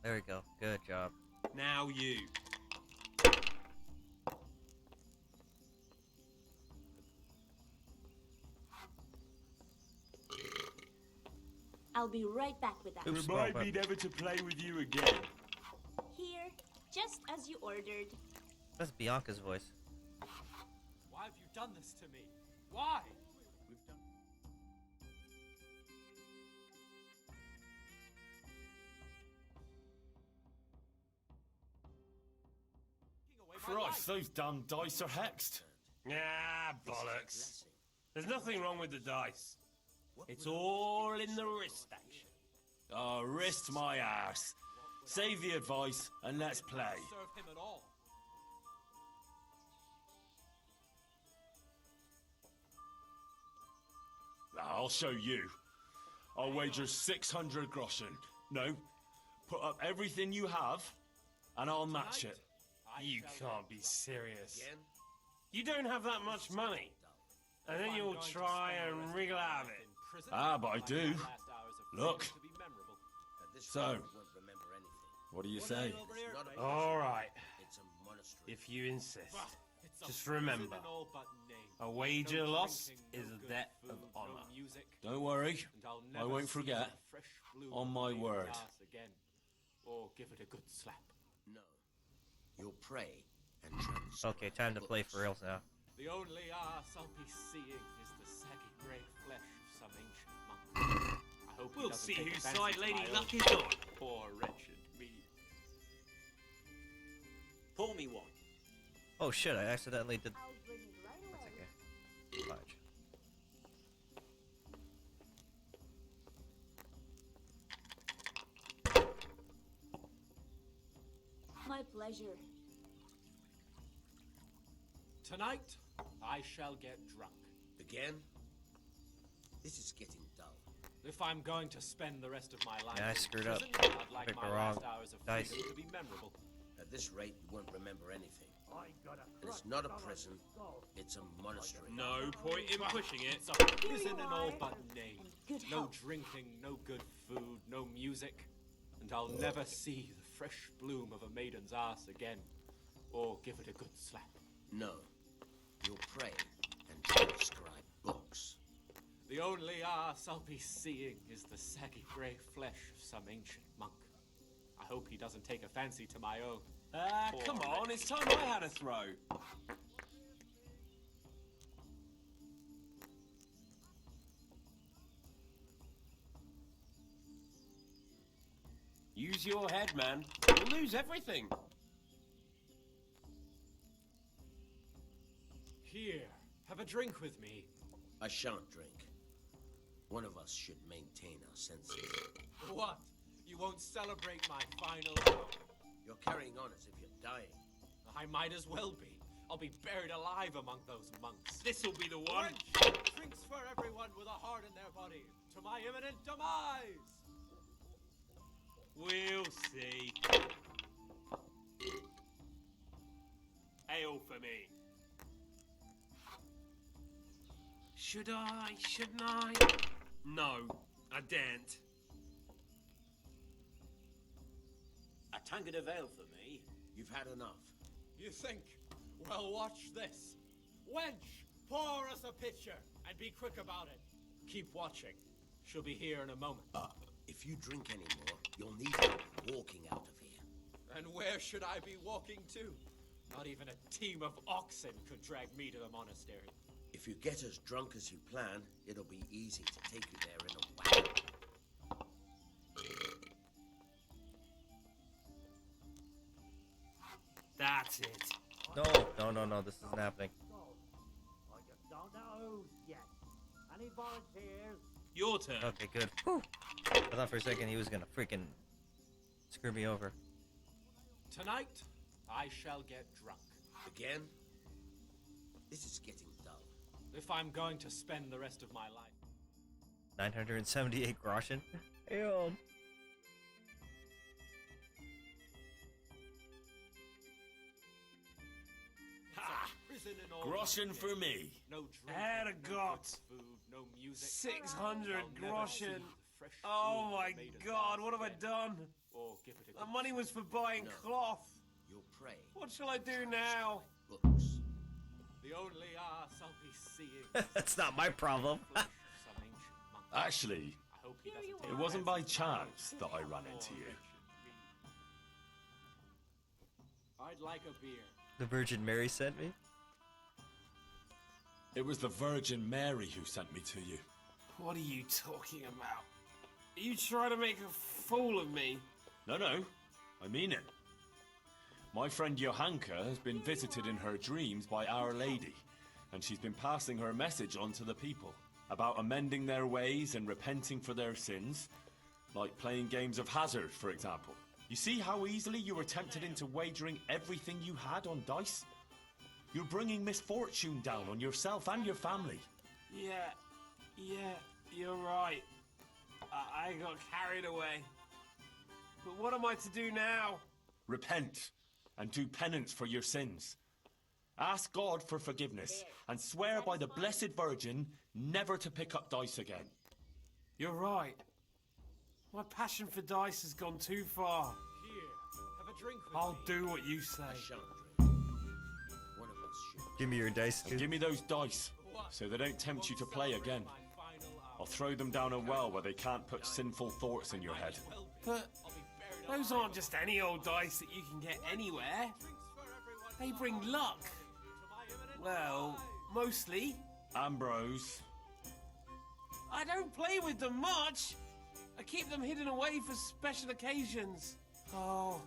There we go. Good job. Now you. I'll be right back with that. Oops, Remind wrong me button. never to play with you again. just as you ordered. That's Bianca's voice. Why have you done this to me? Why? Christ, those damn dice are hexed. Ah, bollocks. There's nothing wrong with the dice. It's all in the wrist action. Oh, wrist my arse. Save the advice and let's play. Serve him at all. I'll show you. I'll wager 600 groschen. No, put up everything you have, and I'll match it. You can't be serious. You don't have that much money. And then you'll try and wriggle out of it. Ah, but I do. Look. So, what do you say? All right. If you insist. Just remember, a wager lost is a debt of honor. Don't worry, I won't forget. On my word. Or give it a good slap. No. You'll pray and transcribe. Okay, time to play for reals now. The only arse I'll be seeing is the saggy grey flesh of some ancient monk. I hope We'll see whose side Lady Luck is on. Poor wretched me. Pour me one. Oh shit, I accidentally did. I'll bring it right away. That's okay. Fudge. My pleasure. Tonight, I shall get drunk. Again? This is getting dull. If I'm going to spend the rest of my life Yeah, I in screwed up. prison, I'd like Picked my the wrong last hours of dice. freedom to be memorable. At this rate, you won't remember anything. I got a And it's not a prison, it's a monastery. No point in pushing it. It's a prison in all are. but name. Good No health. drinking, no good food, no music. And I'll never see the fresh bloom of a maiden's ass again. Or give it a good slap. No. You'll pray and transcribe books. The only arse I'll be seeing is the saggy grey flesh of some ancient monk. I hope he doesn't take a fancy to my own. Ah, Poor come on, wretch. it's time I had a throw. Use your head, man. You'll lose everything. Here, have a drink with me. I shan't drink. One of us should maintain our senses. What? You won't celebrate my final hour? You're carrying on as if you're dying. I might as well be. I'll be buried alive among those monks. This'll be the one. Drinks for everyone with a heart in their body, to my imminent demise! We'll see. Ale for me. Should I? Shouldn't I? No, I daren't. A tankard of ale for me. You've had enough. You think? Well, watch this. Wench, pour us a pitcher, and be quick about it. Keep watching. She'll be here in a moment. If you drink any more, you'll need help walking out of here. And where should I be walking to? Not even a team of oxen could drag me to the monastery. If you get as drunk as you plan, it'll be easy to take you there in a wagon. That's it. No, this isn't happening. I just don't know who's yet. Any volunteers? Your turn. Okay, good. Whew. I thought for a second he was gonna freaking screw me over. Tonight, I shall get drunk. Again? This is getting dull. If I'm going to spend the rest of my life. 978 groschen. Ew. Ha! Prison and all Groschen that for day. me. No drink, Had a no got. good food, no music. 600 I'll never see groschen. the fresh Oh bloom of my a maiden's god, ass what have I again. done? Or give it a The good money was for buying No. cloth. You'll pray. What shall I do now? Books. The only ass I'll be seeing. That's not my problem. Flesh of some ancient monk. Actually, I hope he Here doesn't you take it are. wasn't by offense to my chance that I ran poor into you. wretched me. I'd like a beer. The Virgin Mary sent me? It was the Virgin Mary who sent me to you. What are you talking about? Are you trying to make a fool of me? No, I mean it. My friend Johanka has been visited in her dreams by Our Lady, and she's been passing her message on to the people about amending their ways and repenting for their sins, like playing games of hazard, for example. You see how easily you were tempted into wagering everything you had on dice? You're bringing misfortune down on yourself and your family. Yeah, you're right. I got carried away. But what am I to do now? Repent and do penance for your sins. Ask God for forgiveness and swear by the Blessed Virgin never to pick up dice again. You're right. My passion for dice has gone too far. Here, have a drink with I'll me. do what you say. One of us should. Give me your dice, And dude. give me those dice, so they don't tempt you to play again. I'll throw them down a well where they can't put sinful thoughts in your head. But those aren't just any old dice that you can get anywhere. They bring luck. Well, mostly. Ambrose. I don't play with them much. I keep them hidden away for special occasions. Oh,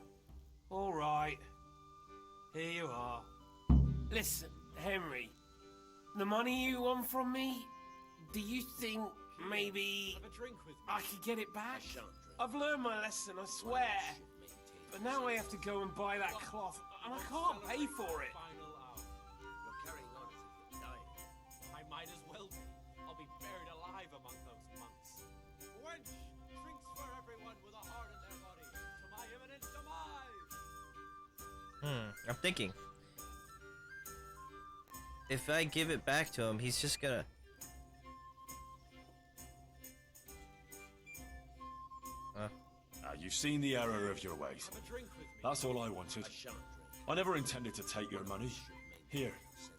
all right. Here you are. Listen, Henry. The money you want from me, do you think maybe Have a drink with me. I could get it back? I've learned my lesson, I swear. But now I have to go and buy that cloth, and I can't pay for it. Final hour. You're carrying on as if you're dying. I might as well be. I'll be buried alive among those monks. Wench, drinks for everyone with a heart in their body. To my imminent demise. I'm thinking. If I give it back to him, he's just gonna... You've seen the error of your ways. Have a drink with me. That's all I wanted. I never intended to take your money. Here,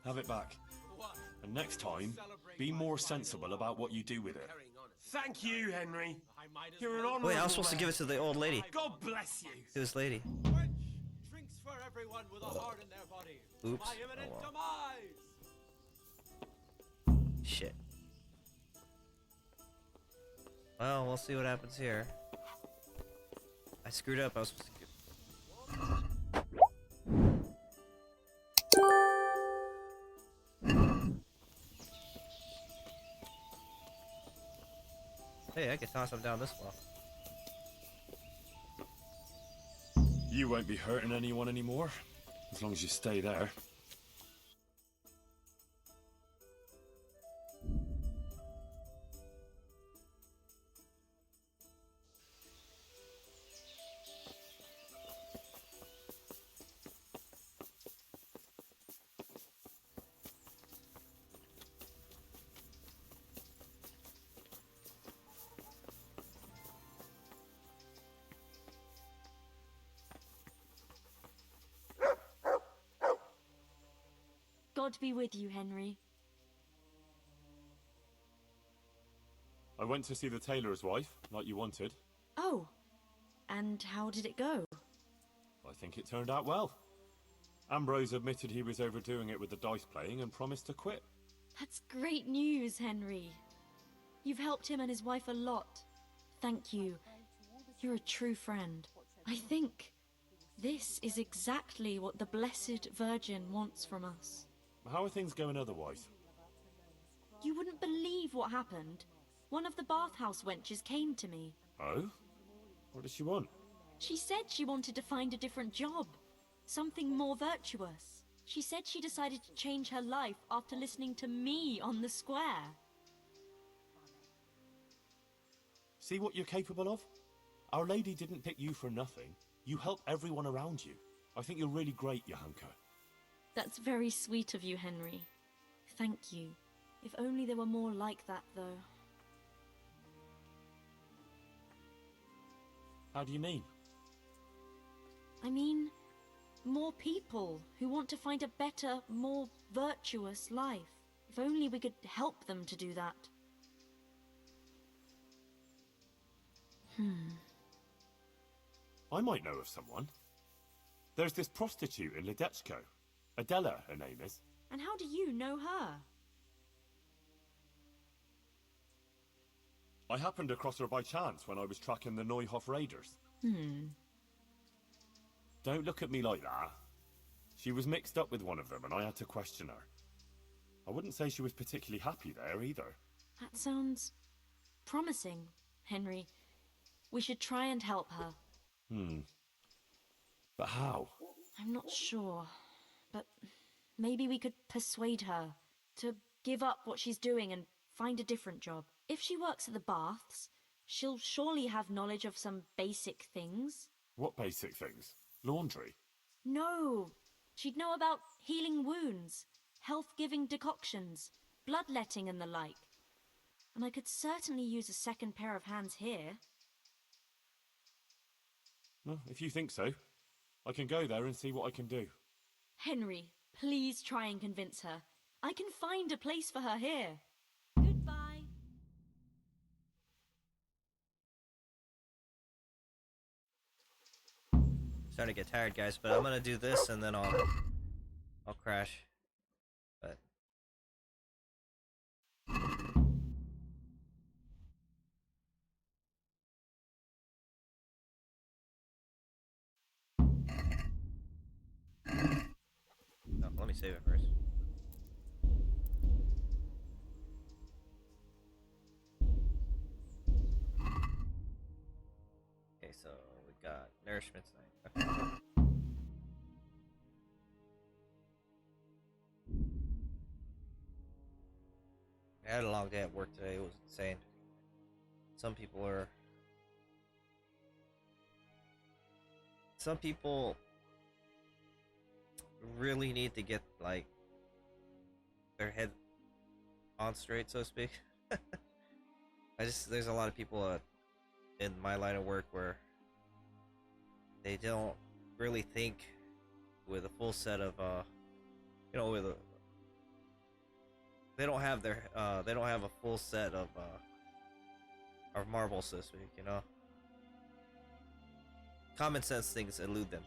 have it back. What? And next time, be more sensible about what you do with it. Thank you, Henry. I might as You're an well honourable Wait, I was supposed to man. give it to the old lady. God bless you. To this lady. Wench, drinks for everyone with a heart in their body. Oops. To my imminent Oh, demise. Shit. Well, we'll see what happens here. I screwed up. I was supposed to give... Hey, I can toss him down this well. You won't be hurting anyone anymore, as long as you stay there. God be with you, Henry. I went to see the tailor's wife, like you wanted. Oh, and how did it go? I think it turned out well. Ambrose admitted he was overdoing it with the dice playing and promised to quit. That's great news, Henry. You've helped him and his wife a lot. Thank you. You're a true friend. I think this is exactly what the Blessed Virgin wants from us. How are things going otherwise? You wouldn't believe what happened. One of the bathhouse wenches came to me. Oh? What does she want? She said she wanted to find a different job. Something more virtuous. She said she decided to change her life after listening to me on the square. See what you're capable of? Our Lady didn't pick you for nothing. You help everyone around you. I think you're really great, Johanka. That's very sweet of you, Henry. Thank you. If only there were more like that, though. How do you mean? I mean, more people who want to find a better, more virtuous life. If only we could help them to do that. I might know of someone. There's this prostitute in Ledechko. Adela, her name is. And how do you know her? I happened across her by chance when I was tracking the Neuhof raiders. Don't look at me like that. She was mixed up with one of them and I had to question her. I wouldn't say she was particularly happy there either. That sounds promising, Henry. We should try and help her. But how? I'm not sure, but maybe we could persuade her to give up what she's doing and find a different job. If she works at the baths, she'll surely have knowledge of some basic things. What basic things? Laundry? No, she'd know about healing wounds, health-giving decoctions, bloodletting and the like. And I could certainly use a second pair of hands here. Well, if you think so, I can go there and see what I can do. Henry, please try and convince her. I can find a place for her here. Goodbye. Starting to get tired, guys, but I'm gonna do this and then I'll crash. But no, let me save it first. Okay, so we got nourishment tonight. Okay. I had a long day at work today. It was insane. Some people really need to get like their head on straight, so to speak. There's a lot of people in my line of work where they don't really think with a full set of they don't have a full set of marbles, so to speak, you know. Common sense things elude them.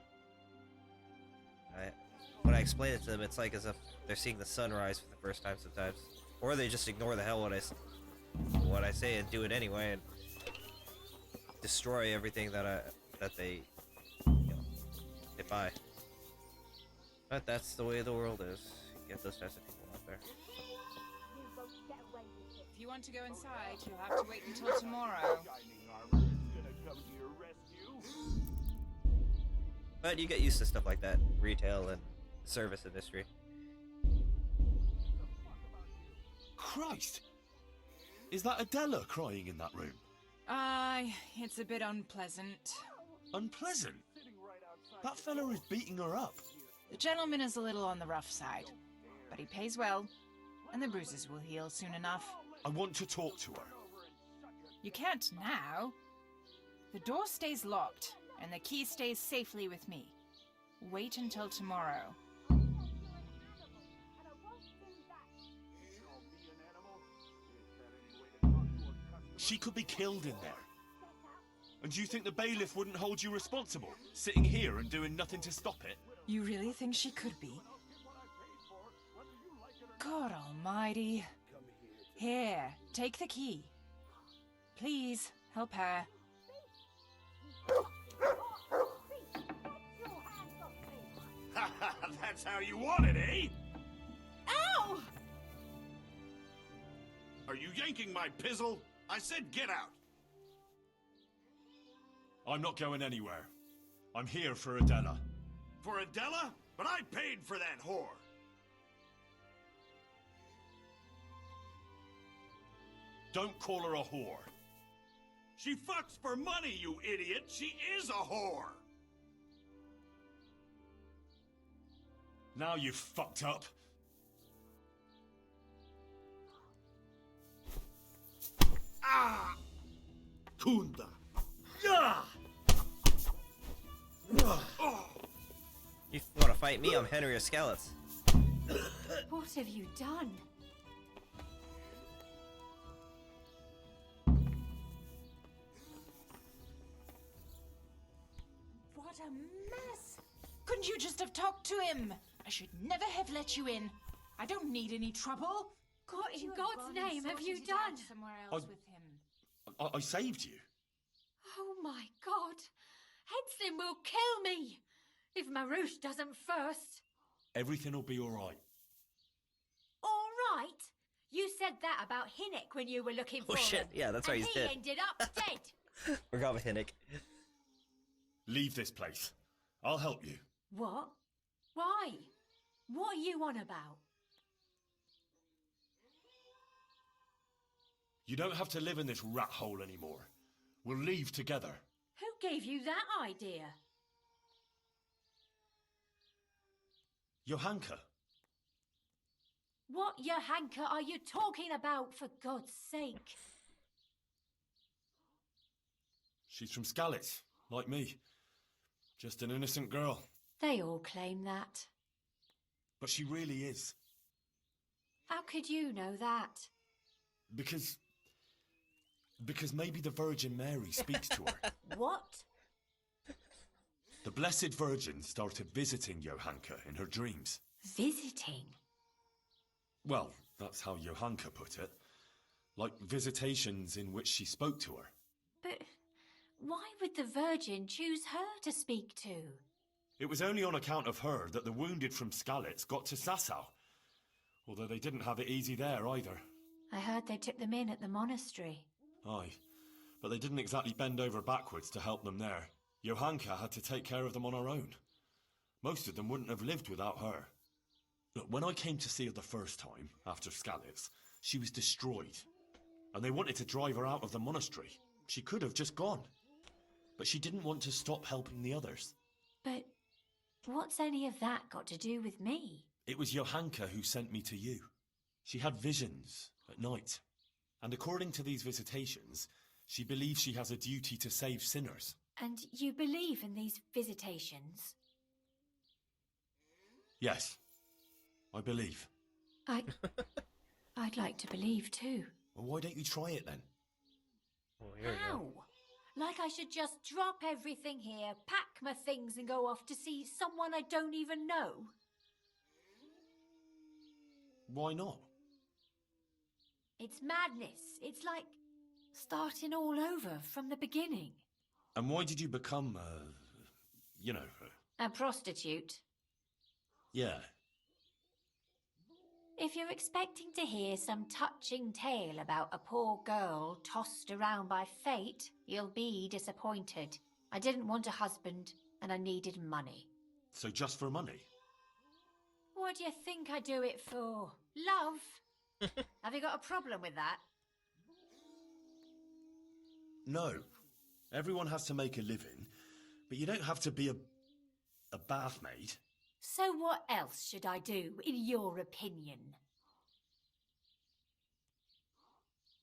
When I explain it to them, it's like as if they're seeing the sunrise for the first time sometimes, or they just ignore the hell what I say and do it anyway and destroy everything that they buy. But that's the way the world is. You get those types of people out there. If you want to go inside, you'll have to wait until tomorrow. But you get used to stuff like that, retail and service industry. Christ! Is that Adela crying in that room? It's a bit unpleasant. Unpleasant? That fella is beating her up. The gentleman is a little on the rough side, but he pays well, and the bruises will heal soon enough. I want to talk to her. You can't now. The door stays locked, and the key stays safely with me. Wait until tomorrow. She could be killed in there. And do you think the bailiff wouldn't hold you responsible, sitting here and doing nothing to stop it? You really think she could be? God almighty. Here, take the key. Please, help her. That's how you want it, eh? Ow! Are you yanking my pizzle? I said get out. I'm not going anywhere. I'm here for Adela. For Adela? But I paid for that whore. Don't call her a whore. She fucks for money, you idiot. She is a whore. Now you've fucked up. Ah! Kunda! Yeah! You want to fight me? I'm Henry of Skellets. What have you done? What a mess! Could couldn't you just have talked to him? I should never have let you in. I don't need any trouble. What in God's name have you done? Somewhere else with him. I saved you. Oh my God! Henslin will kill me if Marouche doesn't first. Everything will be all right. All right? You said that about Hinnick when you were looking for Oh shit, him. yeah, that's right, And he's he dead. ended up dead. Forgot about Hinnick. Leave this place. I'll help you. What? Why? What are you on about? You don't have to live in this rat hole anymore. We'll leave together. Who gave you that idea? Johanka. What Johanka are you talking about, for God's sake? She's from Skalitz, like me. Just an innocent girl. They all claim that. But she really is. How could you know that? Because maybe the Virgin Mary speaks to her. What? The Blessed Virgin started visiting Johanka in her dreams. Visiting? Well, that's how Johanka put it. Like visitations in which she spoke to her. But why would the Virgin choose her to speak to? It was only on account of her that the wounded from Skalitz got to Sasau. Although they didn't have it easy there either. I heard they took them in at the monastery. Aye, but they didn't exactly bend over backwards to help them there. Johanka had to take care of them on her own. Most of them wouldn't have lived without her. Look, when I came to see her the first time, after Skalitz, she was destroyed. And they wanted to drive her out of the monastery. She could have just gone. But she didn't want to stop helping the others. But what's any of that got to do with me? It was Johanka who sent me to you. She had visions at night. And according to these visitations, she believes she has a duty to save sinners. And you believe in these visitations? Yes, I believe. I'd like to believe too. Well, why don't you try it then? How? Like I should just drop everything here, pack my things and go off to see someone I don't even know? Why not? It's madness. It's like starting all over from the beginning. And why did you become, A prostitute. Yeah. If you're expecting to hear some touching tale about a poor girl tossed around by fate, you'll be disappointed. I didn't want a husband, and I needed money. So just for money? What do you think I do it for? Love? Have you got a problem with that? No. Everyone has to make a living, but you don't have to be a bath maid. So what else should I do, in your opinion?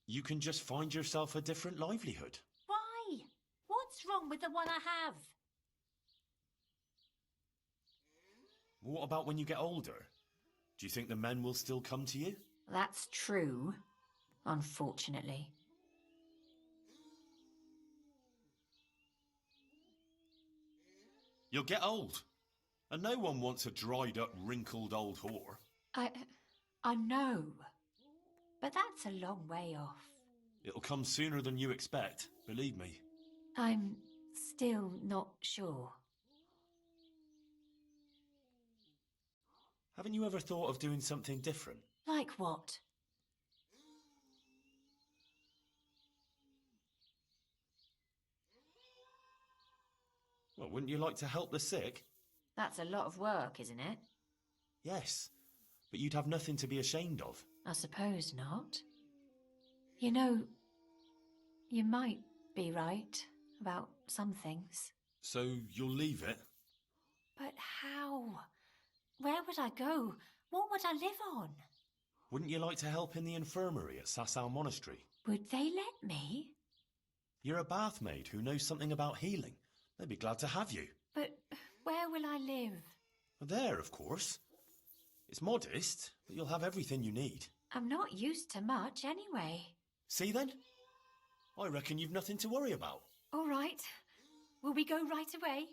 You can just find yourself a different livelihood. Why? What's wrong with the one I have? What about when you get older? Do you think the men will still come to you? That's true, unfortunately. You'll get old. And no one wants a dried up, wrinkled old whore. I know. But that's a long way off. It'll come sooner than you expect, believe me. I'm still not sure. Haven't you ever thought of doing something different? Like what? Well, wouldn't you like to help the sick? That's a lot of work, isn't it? Yes, but you'd have nothing to be ashamed of. I suppose not. You know, you might be right about some things. So you'll leave it? But how? Where would I go? What would I live on? Wouldn't you like to help in the infirmary at Sasau Monastery? Would they let me? You're a bath maid who knows something about healing. They'd be glad to have you. But where will I live? There, of course. It's modest, but you'll have everything you need. I'm not used to much anyway. See then? I reckon you've nothing to worry about. All right. Will we go right away?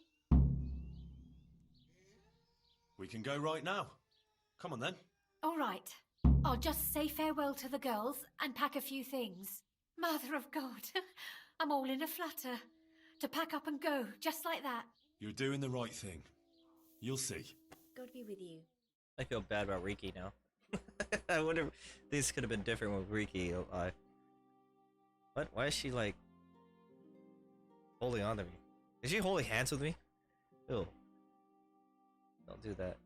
We can go right now. Come on then. All right. I'll just say farewell to the girls and pack a few things. Mother of God, I'm all in a flutter. To pack up and go, just like that. You're doing the right thing. You'll see. God be with you. I feel bad about Riki now. I wonder if this could have been different with Riki alive. What? Why is she like holding on to me? Is she holding hands with me? Ew. Don't do that.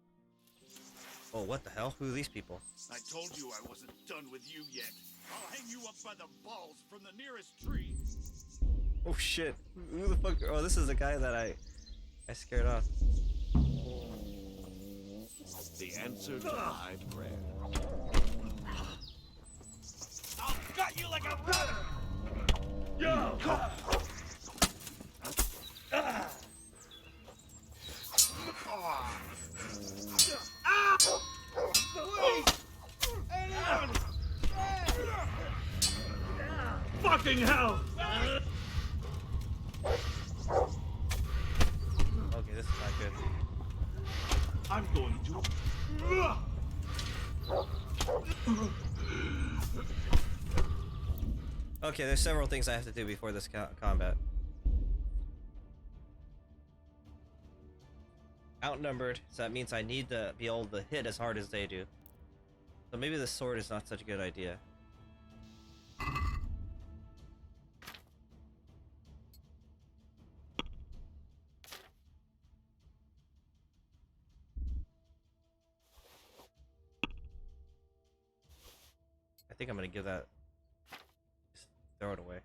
Oh, what the hell? Who are these people? I told you I wasn't done with you yet. I'll hang you up by the balls from the nearest tree. Oh shit. Who the fuck? Oh, this is the guy that I scared off. The answer to my prayer. I'll gut you like a rabbit! Yo! Fucking hell! Okay, this is not good. I'm going to. Okay, there's several things I have to do before this combat. Outnumbered, so that means I need to be able to hit as hard as they do. So maybe the sword is not such a good idea. I think I'm gonna give that. Just throw it away.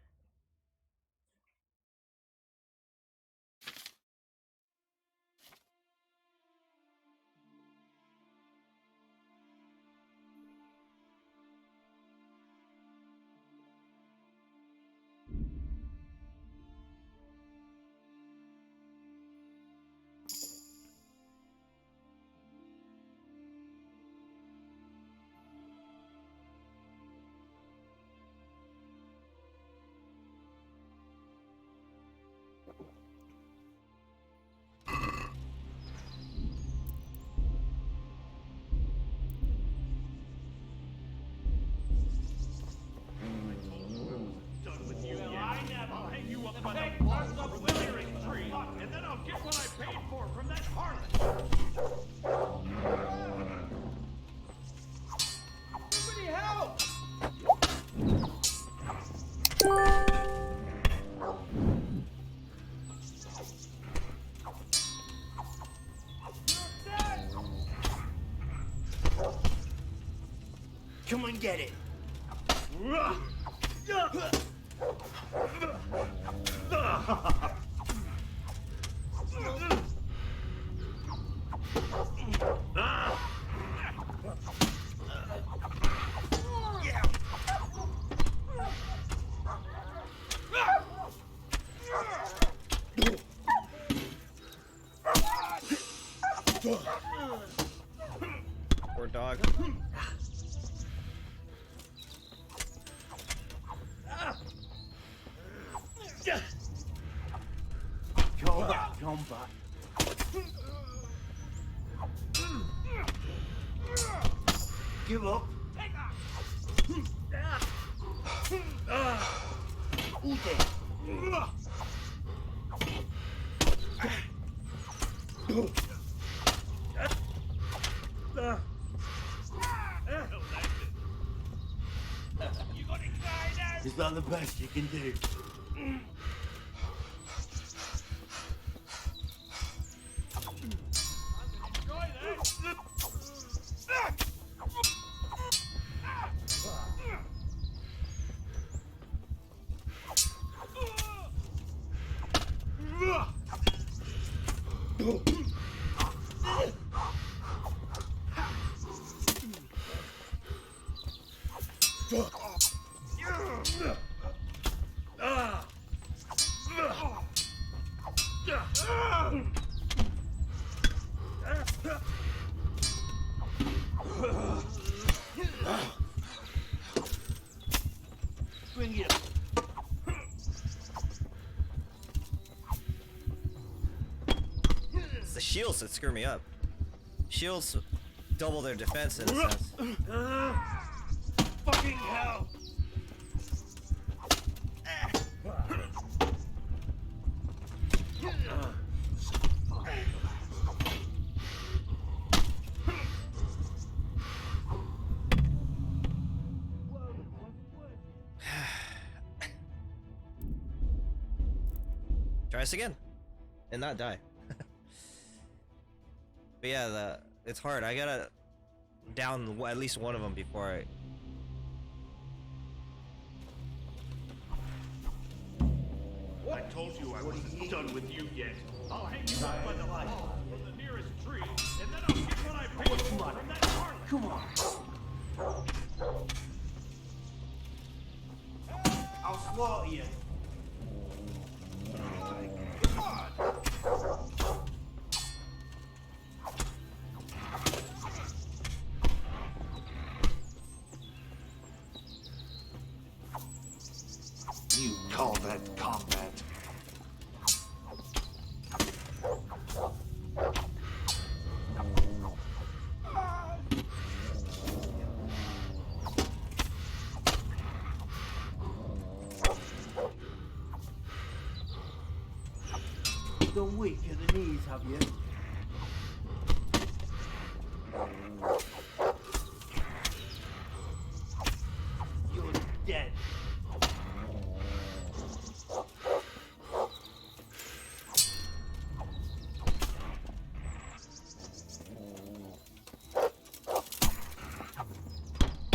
Done with you yet. I never. I'll hang you up by the balls of the nearest tree, and then I'll get what I paid for from that harlot. Somebody help! Come and get it. Poor dog. Come back. Give up. Is that the best you can do? Bring it up. It's the shields that screw me up. shields double their defense in a sense. Fucking hell! Try this again and not die. But yeah, it's hard. I gotta down at least one of them before I. I told you I wasn't done with you yet. I'll hang you up by the light from the nearest tree, and then I'll get what I paid for from that harlot. Come on. I'll slaughter you. Come on. You call that combat? Done weak in the knees, have you? You're dead.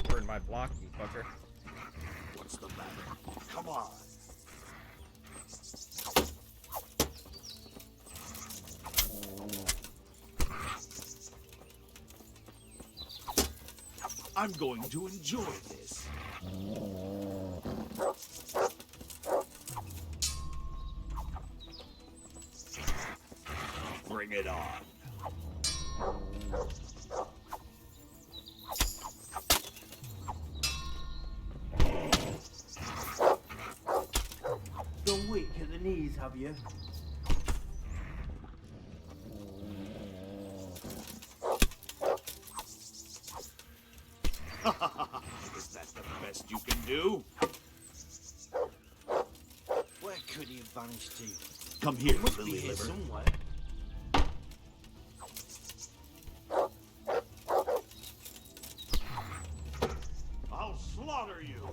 Burn my block, you fucker. What's the matter? Come on. I'm going to enjoy this. Bring it on. Done weak in the knees, have you? Is that the best you can do? Where could he have vanished to? Come here, He must Lily be here Liver. somewhere. I'll slaughter you.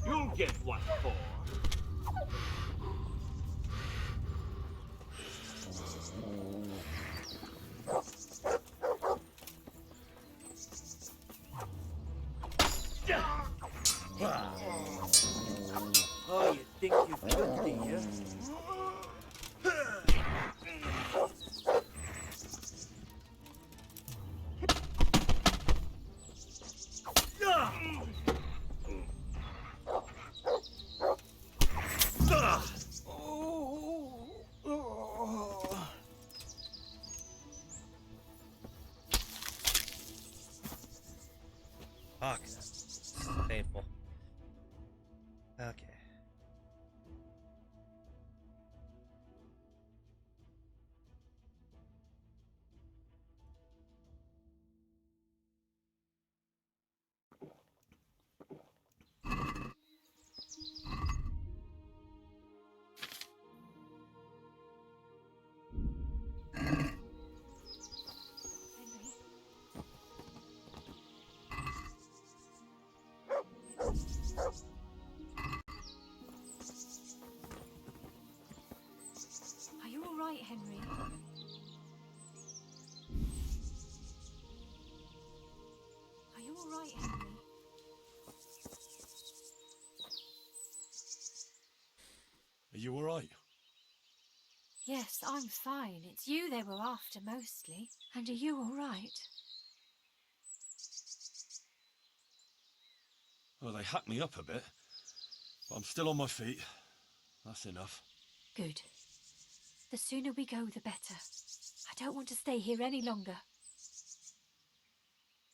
You'll get what for. Oh, you think you've good, do you? Fuck. That's painful. Okay. Are you all right, Henry? Are you all right, Henry? Are you alright? Yes, I'm fine. It's you they were after mostly. And are you all right? Well, they hacked me up a bit, but I'm still on my feet. That's enough. Good. The sooner we go, the better. I don't want to stay here any longer.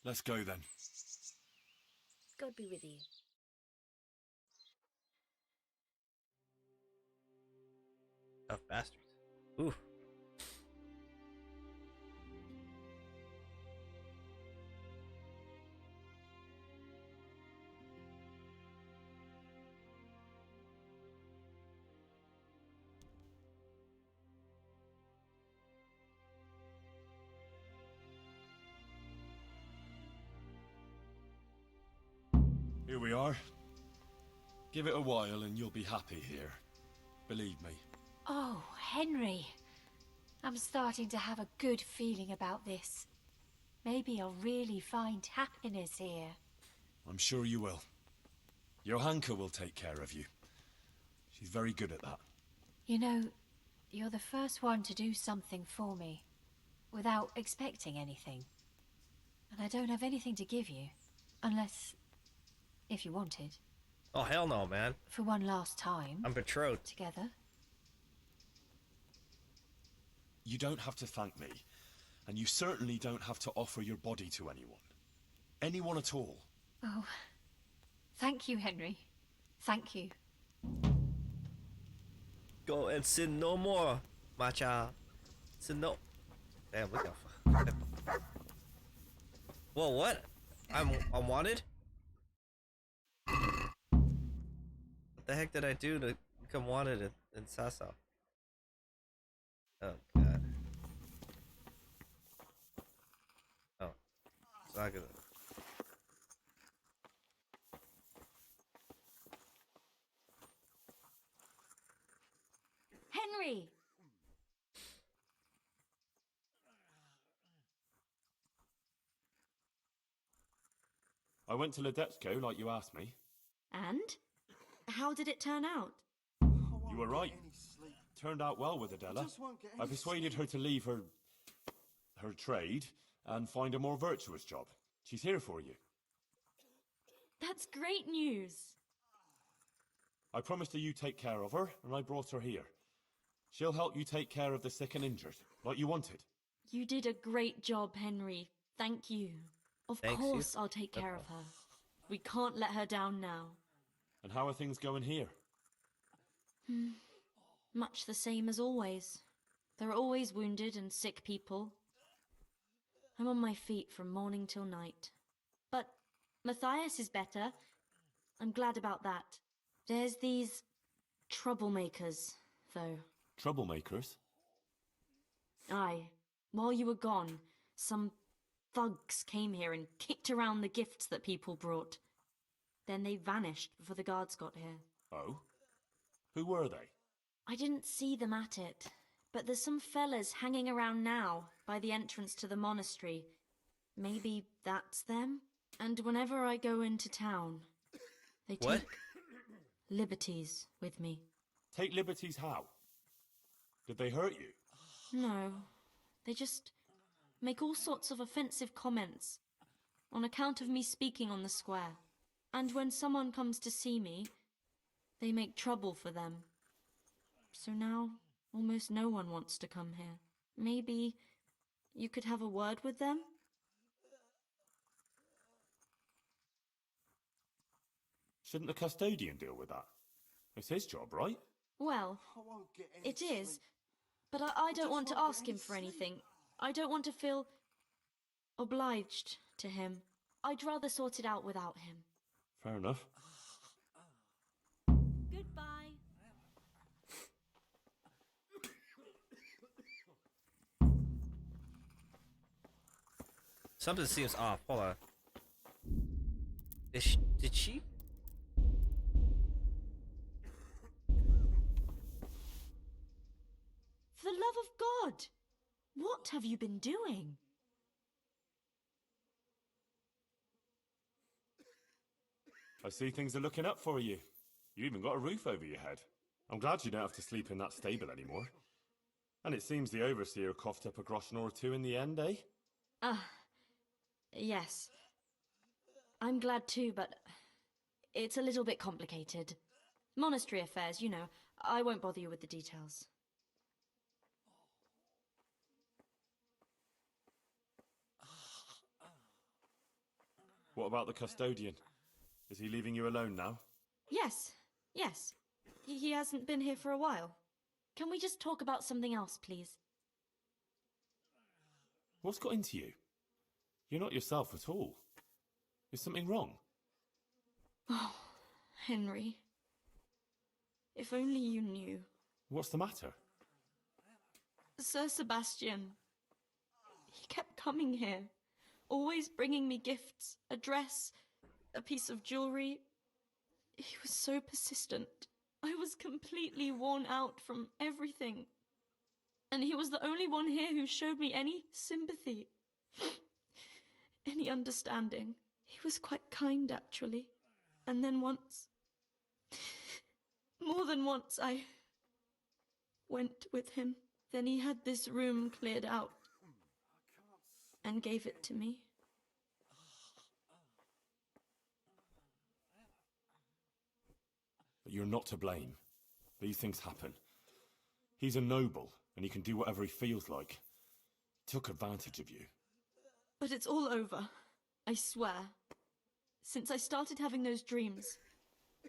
Let's go then. God be with you. Tough bastards. Ooh. Here we are. Give it a while and you'll be happy here. Believe me. Oh, Henry. I'm starting to have a good feeling about this. Maybe I'll really find happiness here. I'm sure you will. Johanka will take care of you. She's very good at that. You know, you're the first one to do something for me, without expecting anything. And I don't have anything to give you, unless... if you wanted. Oh, hell no, man. For one last time. I'm betrothed. Together. You don't have to thank me. And you certainly don't have to offer your body to anyone. Anyone at all. Oh, thank you, Henry. Thank you. Go and sin no more, my child. Sin no... Damn, look how... Whoa, what? I'm wanted? What the heck did I do to become wanted in Sasau? Oh, God. Oh. It's not good. Henry! I went to Ledetsko like you asked me. And? How did it turn out? You were right. Turned out well with Adela. I persuaded her to leave her trade and find a more virtuous job. She's here for you. That's great news. I promised her you take care of her, and I brought her here. She'll help you take care of the sick and injured, like you wanted. You did a great job, Henry. Thank you. Of course I'll take care of her. We can't let her down now. And how are things going here? Much the same as always. There are always wounded and sick people. I'm on my feet from morning till night. But Matthias is better. I'm glad about that. There's these troublemakers, though. Troublemakers? Aye. While you were gone, some thugs came here and kicked around the gifts that people brought. Then they vanished before the guards got here. Oh? Who were they? I didn't see them at it, but there's some fellas hanging around now by the entrance to the monastery. Maybe that's them? And whenever I go into town, they take liberties with me. Take liberties how? Did they hurt you? No, they just make all sorts of offensive comments on account of me speaking on the square. And when someone comes to see me, they make trouble for them. So now, almost no one wants to come here. Maybe you could have a word with them? Shouldn't the custodian deal with that? It's his job, right? Well, it is, but I don't want to ask him for anything. I don't want to feel obliged to him. I'd rather sort it out without him. Fair enough. Goodbye. Something seems off. Hold on. Did she? For the love of God! What have you been doing? I see things are looking up for you. You even got a roof over your head. I'm glad you don't have to sleep in that stable anymore. And it seems the overseer coughed up a groschen or two in the end, eh? Yes. I'm glad too, but it's a little bit complicated. Monastery affairs, you know. I won't bother you with the details. What about the custodian? Is he leaving you alone now? Yes, yes. He hasn't been here for a while. Can we just talk about something else, please? What's got into you? You're not yourself at all. Is something wrong? Oh, Henry. If only you knew. What's the matter? Sir Sebastian. He kept coming here, always bringing me gifts, a dress, a piece of jewelry. He was so persistent. I was completely worn out from everything. And he was the only one here who showed me any sympathy, any understanding. He was quite kind, actually. And then once, more than once, I went with him. Then he had this room cleared out and gave it to me. But you're not to blame. These things happen. He's a noble, and he can do whatever he feels like. He took advantage of you. But it's all over, I swear. Since I started having those dreams,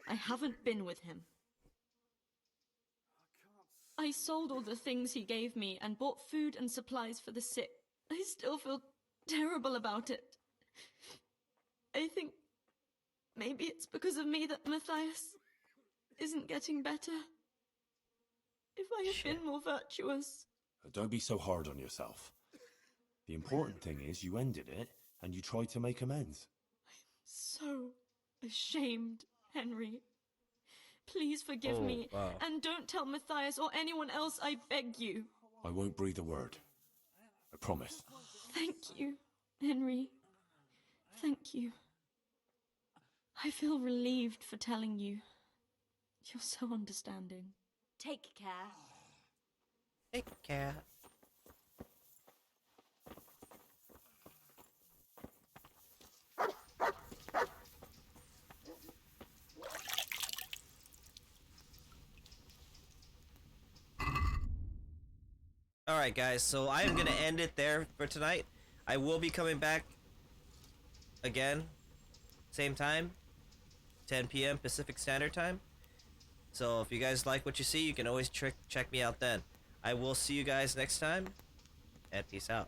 I haven't been with him. I sold all the things he gave me and bought food and supplies for the sick. I still feel terrible about it. I think maybe it's because of me that Matthias isn't getting better. If I had been more virtuous... Don't be so hard on yourself. The important thing is you ended it, and you tried to make amends. So ashamed, Henry. Please forgive me, and don't tell Matthias or anyone else, I beg you. I won't breathe a word. I promise. Thank you, Henry. Thank you. I feel relieved for telling you. You're so understanding. Take care. Take care. Alright guys, so I am going to end it there for tonight. I will be coming back again, same time, 10 p.m. Pacific Standard Time. So if you guys like what you see, you can always check me out then. I will see you guys next time, and peace out.